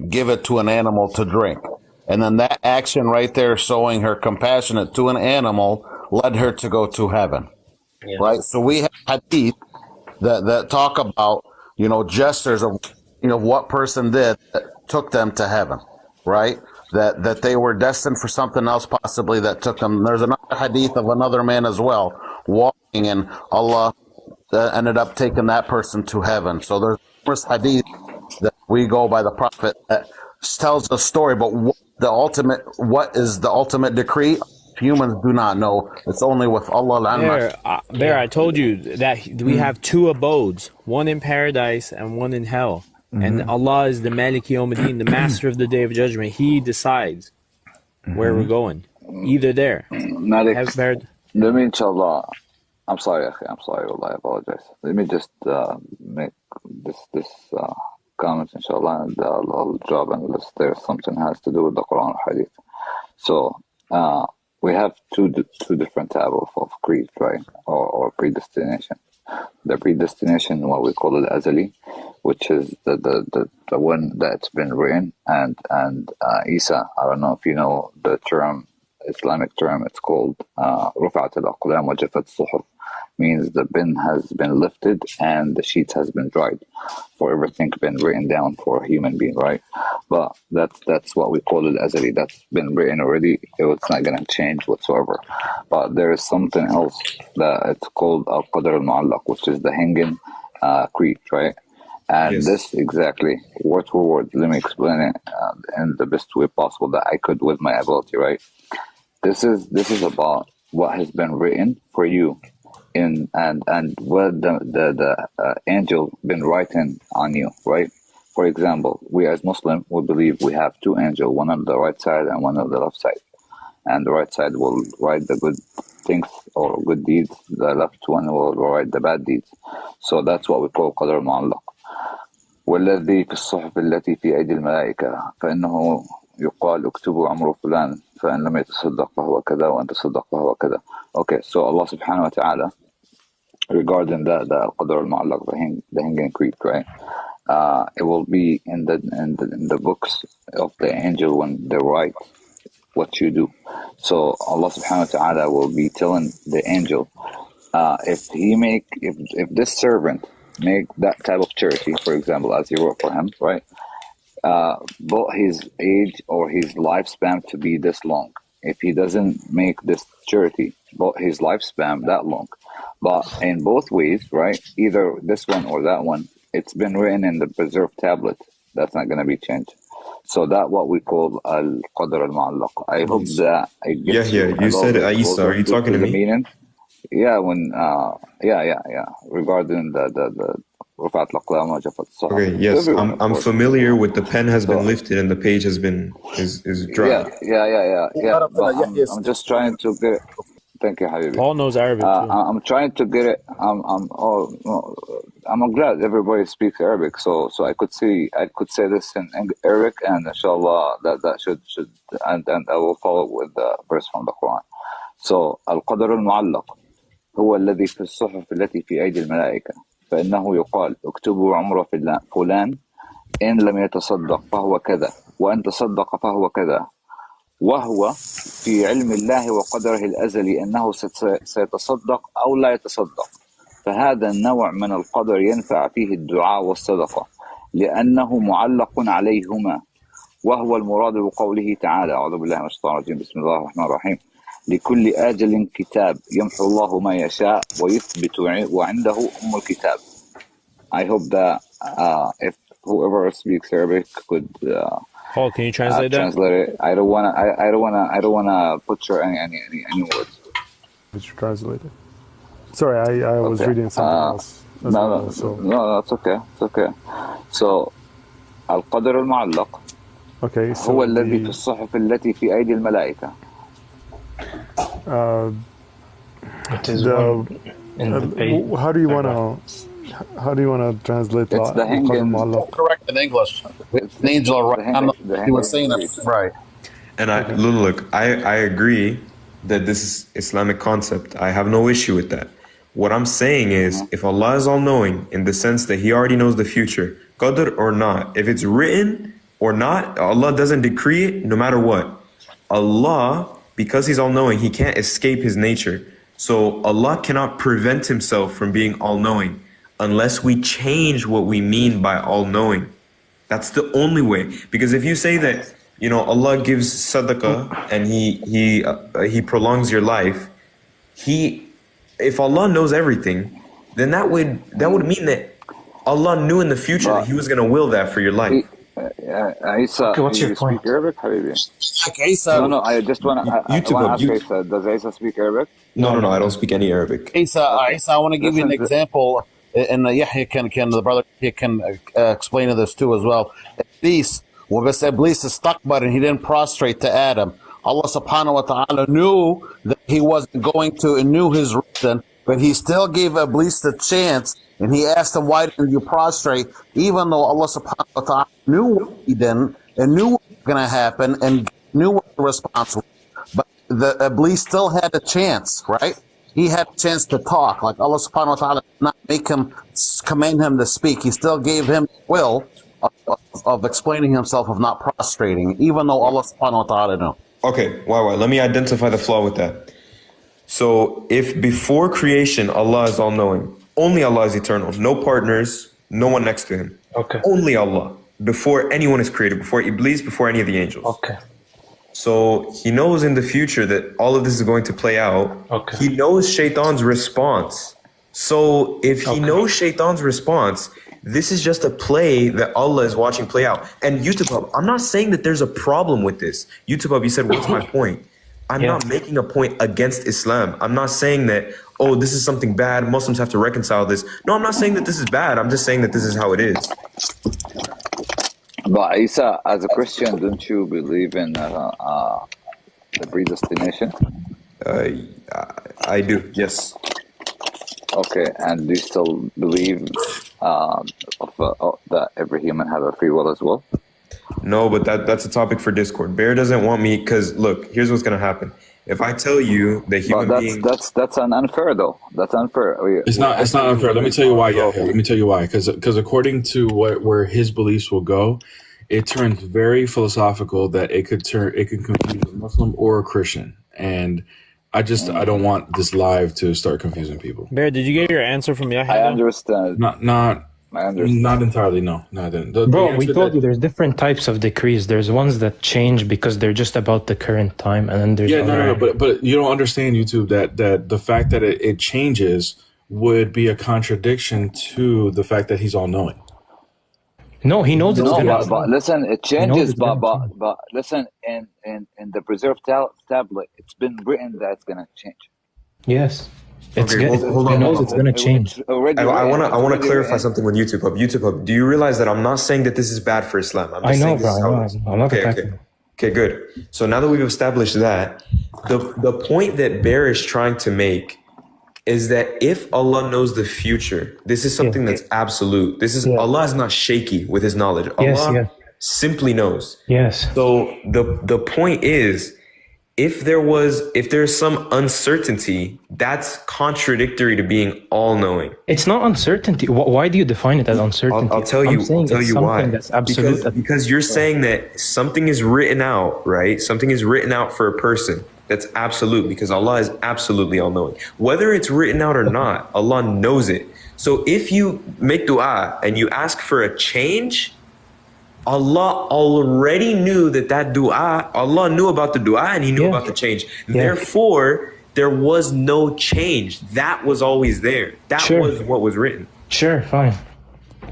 give it to an animal to drink. And then that action right there, showing her compassionate to an animal, led her to go to heaven. Yeah. Right? So we have hadith that talk about, gestures of, what person did that took them to heaven. Right? That they were destined for something else possibly that took them. There's another hadith of another man as well, walking, and Allah ended up taking that person to heaven. So there's numerous hadith that we go by the Prophet that tells the story, but what is the ultimate decree? Humans do not know. It's only with Allah. Bear, I told you that we have two abodes, one in paradise and one in hell. Mm-hmm. And Allah is the Malik Yawmuddin, the master of the Day of Judgment. He decides where we're going. Either there. Malik, let me, inshallah. I'm sorry, I apologize. Let me just make this comment, inshallah, and I'll drop unless there's something has to do with the Quran or Hadith. So we have two different type of creed, right? Or predestination. The predestination, what we call it azali, which is the one that's been written, and Isa. I don't know if you know the term, Islamic term. It's called رفعت الأقلام وجفت الصحف. Means the pen has been lifted and the sheet has been dried, for everything been written down for a human being, right? But that's what we call it azali. That's been written already. It's not gonna change whatsoever. But there is something else that it's called al-qadr al-mu'allaq, which is the hanging creed, right? And Yes. this exactly, word for word, let me explain it in the best way possible that I could with my ability, right? This is about what has been written for you, and what the angel been writing on you, right? For example, we as Muslim, we believe we have two angels, one on the right side and one on the left side. And the right side will write the good things or good deeds. The left one will write the bad deeds. So that's what we call qadr mu'allaq. والذي في الصحف التي في أيدي الملائكة فإنه يقال اكتبوا عمر فلان فإن لم يتصدق فهو كذا وإن تصدق فهو كذا. Okay, so Allah subhanahu wa ta'ala, regarding the qadr al-mu'allaq, the hanging creed, right? It will be in the books of the angel when they write what you do. So Allah subhanahu wa ta'ala will be telling the angel, if this servant make that type of charity, for example, as he wrote for him, right? But his age or his lifespan to be this long. If he doesn't make this charity, but his lifespan that long. But in both ways, right? Either this one or that one, it's been written in the preserved tablet. That's not going to be changed. So that what we call al-qadr al-mu'allaq. I hope that I get You said Isa. Are you talking to me? Meaning. Yeah, regarding the رفعت الأقلام وجفت الصحف. Okay, yes, I'm familiar with the pen has been lifted and the page has been is dry. Yeah. But I'm just trying to get it. Thank you, Habibi. Paul knows Arabic too. I'm trying to get it. I'm glad everybody speaks Arabic, so I could say this in Arabic, and inshallah that should and I will follow with the verse from the Quran. So القدر المعلق هو الذي في الصحف التي في أيدي الملائكة فإنه يقال اكتبوا عمر فلان إن لم يتصدق فهو كذا وإن تصدق فهو كذا وهو في علم الله وقدره الأزلي أنه سيتصدق أو لا يتصدق. فهذا النوع من القدر ينفع فيه الدعاء والصدقة لأنه معلق عليهما، وهو المراد بقوله تعالى أعوذ بالله من الشيطان الرجيم بسم الله الرحمن الرحيم لكل آجل كتاب يمحو الله ما يشاء ويثبت وعنده أم الكتاب. I hope that if whoever speaks Arabic could Paul, can you translate that? Translate it. I don't wanna butcher any words. Did you translate it? Sorry, I was reading something else. No, it's okay. It's okay. So القدر المعلق هو الذي في الصحف التي في أيدي الملائكة. It is in the page. How do you wanna translate It's the hanging. Correct in English. It's an angel, right? He was saying that right. And I agree that this is Islamic concept. I have no issue with that. What I'm saying is, if Allah is all-knowing in the sense that He already knows the future, qadr or not, if it's written or not, Allah doesn't decree it no matter what. Allah, because He's all-knowing, He can't escape His nature. So Allah cannot prevent Himself from being all-knowing unless we change what we mean by all-knowing. That's the only way. Because if you say that, Allah gives sadaqah and He prolongs your life, if Allah knows everything, then that would mean that Allah knew in the future that He was going to will that for your life. Isa, okay, what's your point? Speak Arabic, Habibi? Isa. No, I just want to ask Isa, does Isa speak Arabic? No, I don't speak any Arabic. Isa, I want to give you an example, and Yahya the brother can explain this too as well. Iblis is stuck, but he didn't prostrate to Adam. Allah subhanahu wa ta'ala knew that he wasn't going to and knew his reason, but he still gave Iblis the chance, and he asked him, why didn't you prostrate? Even though Allah subhanahu wa ta'ala knew what he didn't and knew what was going to happen and knew what the response was. But the Iblis still had a chance, right? He had a chance to talk. Like Allah subhanahu wa ta'ala did not make him, command him to speak. He still gave him will of explaining himself, of not prostrating, even though Allah subhanahu wa ta'ala knew. Okay, why? Let me identify the flaw with that. So if before creation Allah is all-knowing, only Allah is eternal, no partners, no one next to him. Okay. Only Allah, before anyone is created, before Iblis, before any of the angels. Okay. So he knows in the future that all of this is going to play out. Okay. He knows Shaitan's response. So if he knows Shaitan's response, this is just a play that Allah is watching play out. And YouTube, I'm not saying that there's a problem with this. YouTube, you said, what's my point? I'm not making a point against Islam. I'm not saying that, oh, this is something bad, Muslims have to reconcile this. No, I'm not saying that this is bad. I'm just saying that this is how it is. But Isa, as a Christian, don't you believe in the predestination? I do, yes. Okay, and do you still believe that every human has a free will as well? No, but that's a topic for Discord. Bear doesn't want me, because look, here's what's going to happen. If I tell you that human beings... That's unfair, though. That's unfair. It's not unfair. Let me tell you why, Yahya. Let me tell you why. Because according to where his beliefs will go, it turns very philosophical that it could confuse a Muslim or a Christian. And I don't want this live to start confusing people. Bear, did you get your answer from Yahya? I understand. I understand. Not entirely, no. No, I didn't. Bro, we told you there's different types of decrees. There's ones that change because they're just about the current time, and then there's no, but you don't understand, YouTube, that the fact that it changes would be a contradiction to the fact that he's all-knowing. No, he knows it's gonna. But listen, it changes. But listen, in the preserved tablet, it's been written that it's gonna change. Yes. It's okay, hold on. It's going to change. I want to clarify something with YouTube Hub. YouTube Hub, do you realize that I'm not saying that this is bad for Islam? I'm just saying this is how it is. I'm not attacking. Okay, good. So now that we've established that, the point that Bear is trying to make is that if Allah knows the future, this is something that's absolute. This is Allah is not shaky with His knowledge. Allah simply knows. Yes. So the point is, if there's some uncertainty, that's contradictory to being all-knowing. It's not uncertainty. Why do you define it as uncertainty? I'll tell you why. That's absolute. Because you're saying that something is written out, right? Something is written out for a person. That's absolute, because Allah is absolutely all-knowing. Whether it's written out or not, Allah knows it. So if you make dua and you ask for a change, Allah already knew that dua, Allah knew about the dua and He knew about the change. Therefore, there was no change. That was always there. That was what was written. Sure, fine.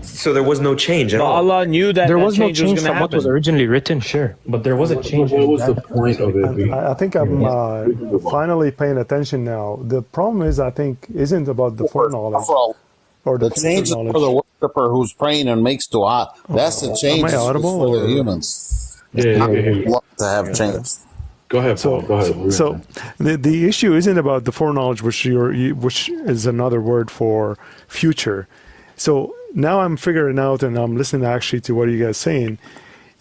So there was no change at all. Allah knew that there was no change change from what was originally written, sure. But there was a change. What was the point of it? I think I'm finally paying attention now. The problem is, I think, isn't about the foreknowledge. Or the change for the worshiper who's praying and makes dua. That's the change for the humans. To have change. Go ahead, Paul. Go ahead. So the issue isn't about the foreknowledge, which is another word for future. So now I'm figuring out, and I'm listening actually to what you guys saying.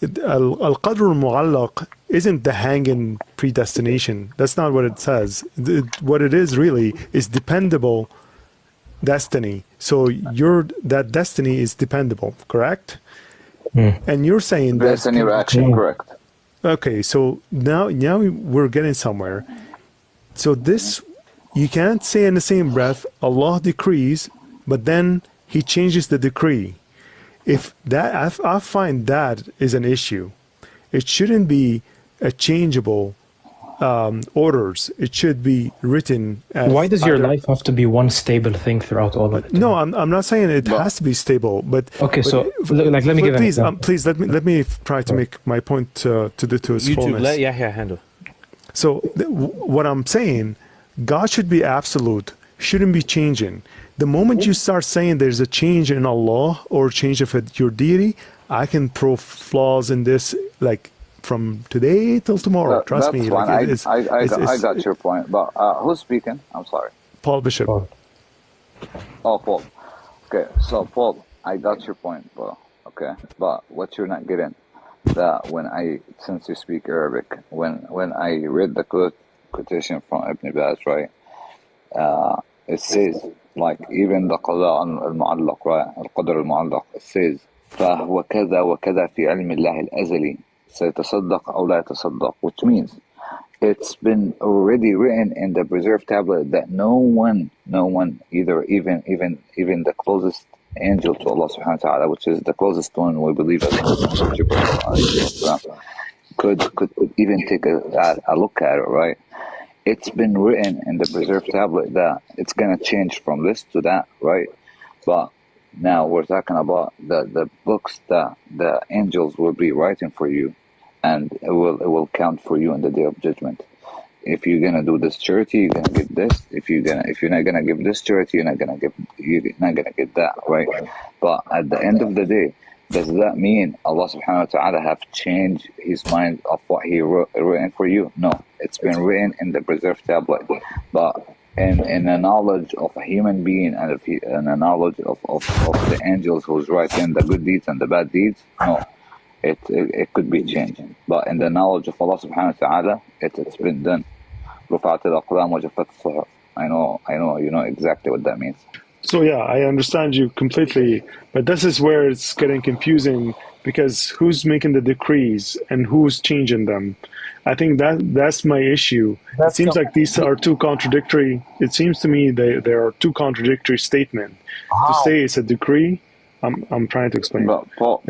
Al-Qadr al-Mu'allaq isn't the hanging predestination. That's not what it says. What it is really is dependable destiny. So that destiny is dependable, correct? And you're saying that's an action, correct? Okay, so now we're getting somewhere. So this, you can't say in the same breath, Allah decrees, but then He changes the decree. If that, I find that is an issue. It shouldn't be a changeable orders. It should be written as... Why does your life have to be one stable thing throughout all of it? No, I'm not saying it has to be stable, but... Okay, so let me give an example. Please, let me try to make my point to its fullness. Let Yahya handle. So what I'm saying, God should be absolute, shouldn't be changing. The moment you start saying there's a change in Allah or change of your deity, I can throw flaws in this, like from today till tomorrow. Trust me. Fine. I got your point. But who's speaking? I'm sorry. Paul Bishop. Oh, Paul. Okay, so Paul, I got your point, bro. Okay, but what you're not getting, that since you speak Arabic, when I read the quotation from Ibn Baz, right? It says, like, even the qada al-mu'allaq, right? Al-qadr al-mu'allaq, it says, فهو كذا وكذا في علم الله الأزلي سيتصدق أو لا يتصدق, which means it's been already written in the preserved tablet that no one, either even the closest angel to Allah subhanahu wa ta'ala, which is the closest one we believe as could even take a look at it, right? It's been written in the preserved tablet that it's gonna change from this to that, right? But now we're talking about the books that the angels will be writing for you, and it will count for you in the day of judgment. If you're gonna do this charity, you're gonna get this. If you're not gonna give this charity, you're not gonna get that, right? But at the end of the day, does that mean Allah subhanahu wa ta'ala have changed his mind of what he written for you? No, it's been written in the preserved tablet. But in the knowledge of a human being and in the knowledge of the angels who's writing the good deeds and the bad deeds, no, it could be changed. But in the knowledge of Allah subhanahu wa ta'ala, it's been done. I know, you know exactly what that means. So yeah, I understand you completely, but this is where it's getting confusing, because who's making the decrees and who's changing them? I think that's my issue. It seems like these are two contradictory. It seems to me there are two contradictory statements. To say it's a decree, I'm trying to explain. But Paul,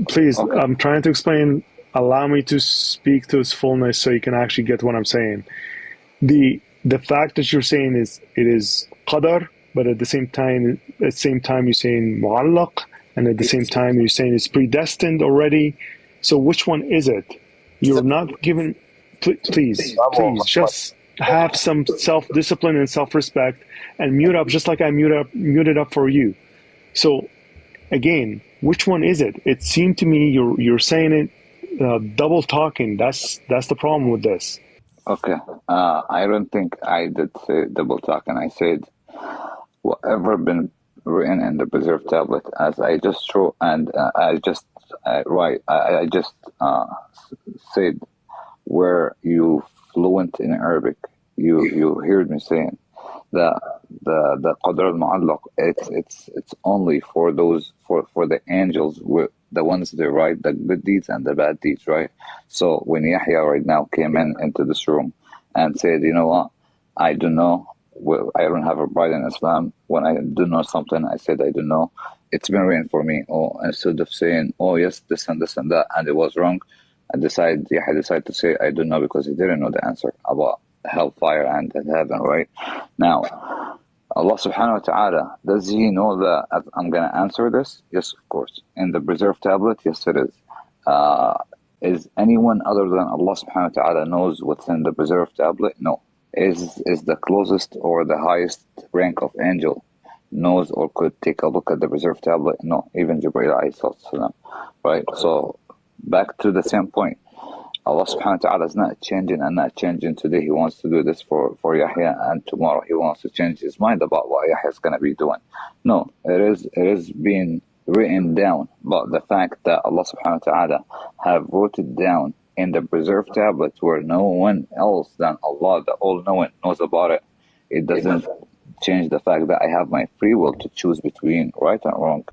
please, okay. I'm trying to explain. Allow me to speak to its fullness so you can actually get what I'm saying. The fact that you're saying it is qadar, but at the same time you're saying mu'allaq, and at the same time you're saying it's predestined already. So which one is it? You're not given. Please, just have some self-discipline and self-respect, and mute up just like I muted up for you. So again, which one is it? It seemed to me you're saying it double talking. That's the problem with this. Okay, I don't think I did say double talking. I said whatever been written in the preserved tablet, as I just wrote, and I just said where you fluent in Arabic, you heard me saying that the qadr al-mu'allaq, it's only for those for the angels, the ones that write the good deeds and the bad deeds, right? So when Yahya right now came into this room and said, you know what, I don't know, I don't have a bride in Islam. When I do know something, I said I don't know. It's been written for me. Oh, instead of saying, oh yes, this and this and that, and it was wrong, Yahya decided to say I don't know, because he didn't know the answer about hellfire and heaven, right? Now, Allah subhanahu wa ta'ala, does he know that I'm going to answer this? Yes, of course. In the preserved tablet, yes it is. Is anyone other than Allah subhanahu wa ta'ala knows what's in the preserved tablet? No. Is the closest or the highest rank of angel knows or could take a look at the preserved tablet? No. Even Jibreel alayhi salam, right? So back to the same point. Allah subhanahu wa ta'ala is not changing today. He wants to do this for Yahya, and tomorrow he wants to change his mind about what Yahya is going to be doing. No, it is being written down. But the fact that Allah subhanahu wa ta'ala have wrote it down in the preserved tablets where no one else than Allah, the all-knowing, knows about it, it doesn't change the fact that I have my free will to choose between right and wrong.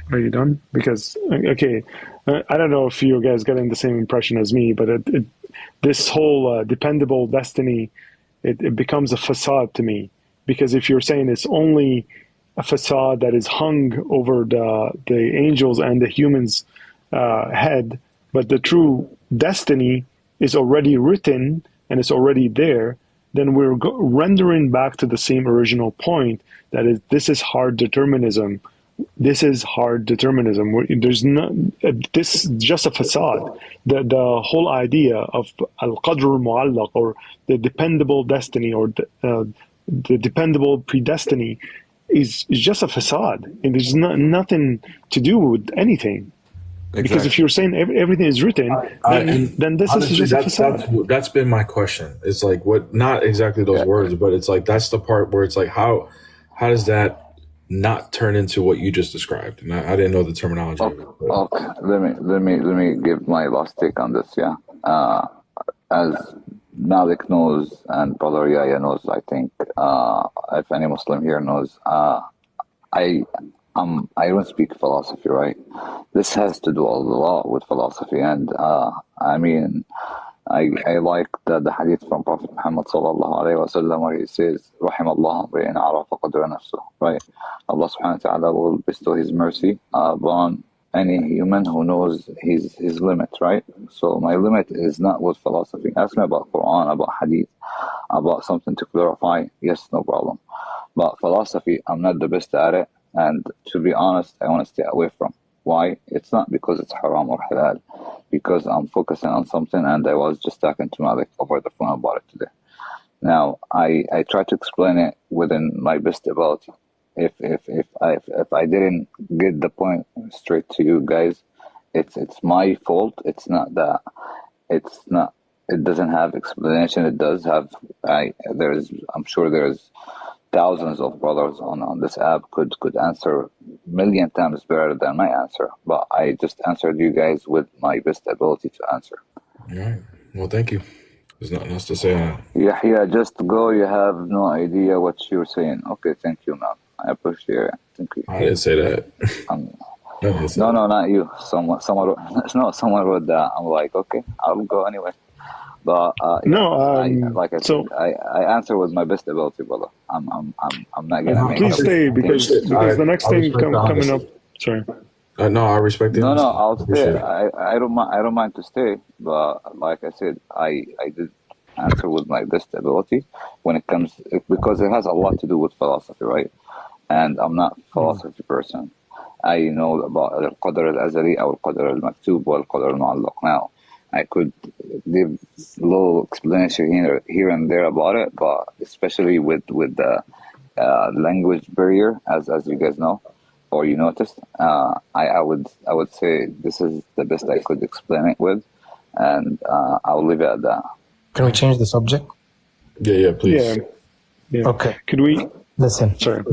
Are you done? Because, okay, I don't know if you guys getting the same impression as me, but this whole dependable destiny, it becomes a facade to me. Because if you're saying it's only a facade that is hung over the angels and the humans' head, but the true destiny is already written and it's already there, then we're rendering back to the same original point, that is, this is hard determinism. This is hard determinism. There's not. This is just a facade. The whole idea of al-qadr al-mu'allaq, or the dependable destiny, or the dependable predestiny, is just a facade, and there's nothing to do with anything. Exactly. Because if you're saying everything is written, then this honestly, is just a facade. That's been my question. It's like, what? Not exactly those words, but it's like that's the part where it's like, how does that not turn into what you just described? And I didn't know the terminology. Okay, let me give my last take on this. Yeah, as Malik knows, and Brother Yahya knows, I think, if any Muslim here knows, I don't speak philosophy, right? This has to do a lot with philosophy, and I mean, I like the hadith from Prophet Muhammad sallallahu alaihi wasallam where he says, "Rahim Allah bi'in arafa qadra nafsuh." Right? Allah subhanahu wa taala will bestow His mercy upon any human who knows his limit. Right? So my limit is not with philosophy. Ask me about Quran, about hadith, about something to clarify. Yes, no problem. But philosophy, I'm not the best at it, and to be honest, I want to stay away from. Why? It's not because it's haram or halal, because I'm focusing on something, and I was just talking to Malik over the phone about it today. Now, I try to explain it within my best ability. If I didn't get the point straight to you guys, it's my fault. It's not that. It's not. It doesn't have explanation. It does have. I'm sure there's thousands of brothers on this app could answer million times better than my answer, but I just answered you guys with my best ability to answer. All right. Well, thank you. There's nothing else to say on it. Yeah, just go. You have no idea what you're saying. Okay, thank you, man. I appreciate it. Thank you. I didn't say that. No, not you. Someone wrote that. I'm like, okay, I'll go anyway. But like I said, I answer with my best ability, brother. I'm not gonna make. Please stay because the next thing coming up. Sorry. No, I respect it. No, I'll stay. I don't mind to stay, but like I said, I did answer with my best ability when it comes, because it has a lot to do with philosophy, right? And I'm not a philosophy person. I know about al-qadr al-azali, or al-qadr al-maktub, or al-qadr al-mu'allaq. Now, I could give a little explanation here and there about it, but especially with the language barrier, as you guys know, or you noticed, I would say this is the best I could explain it with, and I'll leave it at that. Can we change the subject? Yeah, please. Yeah. Okay. Could we listen? Sorry.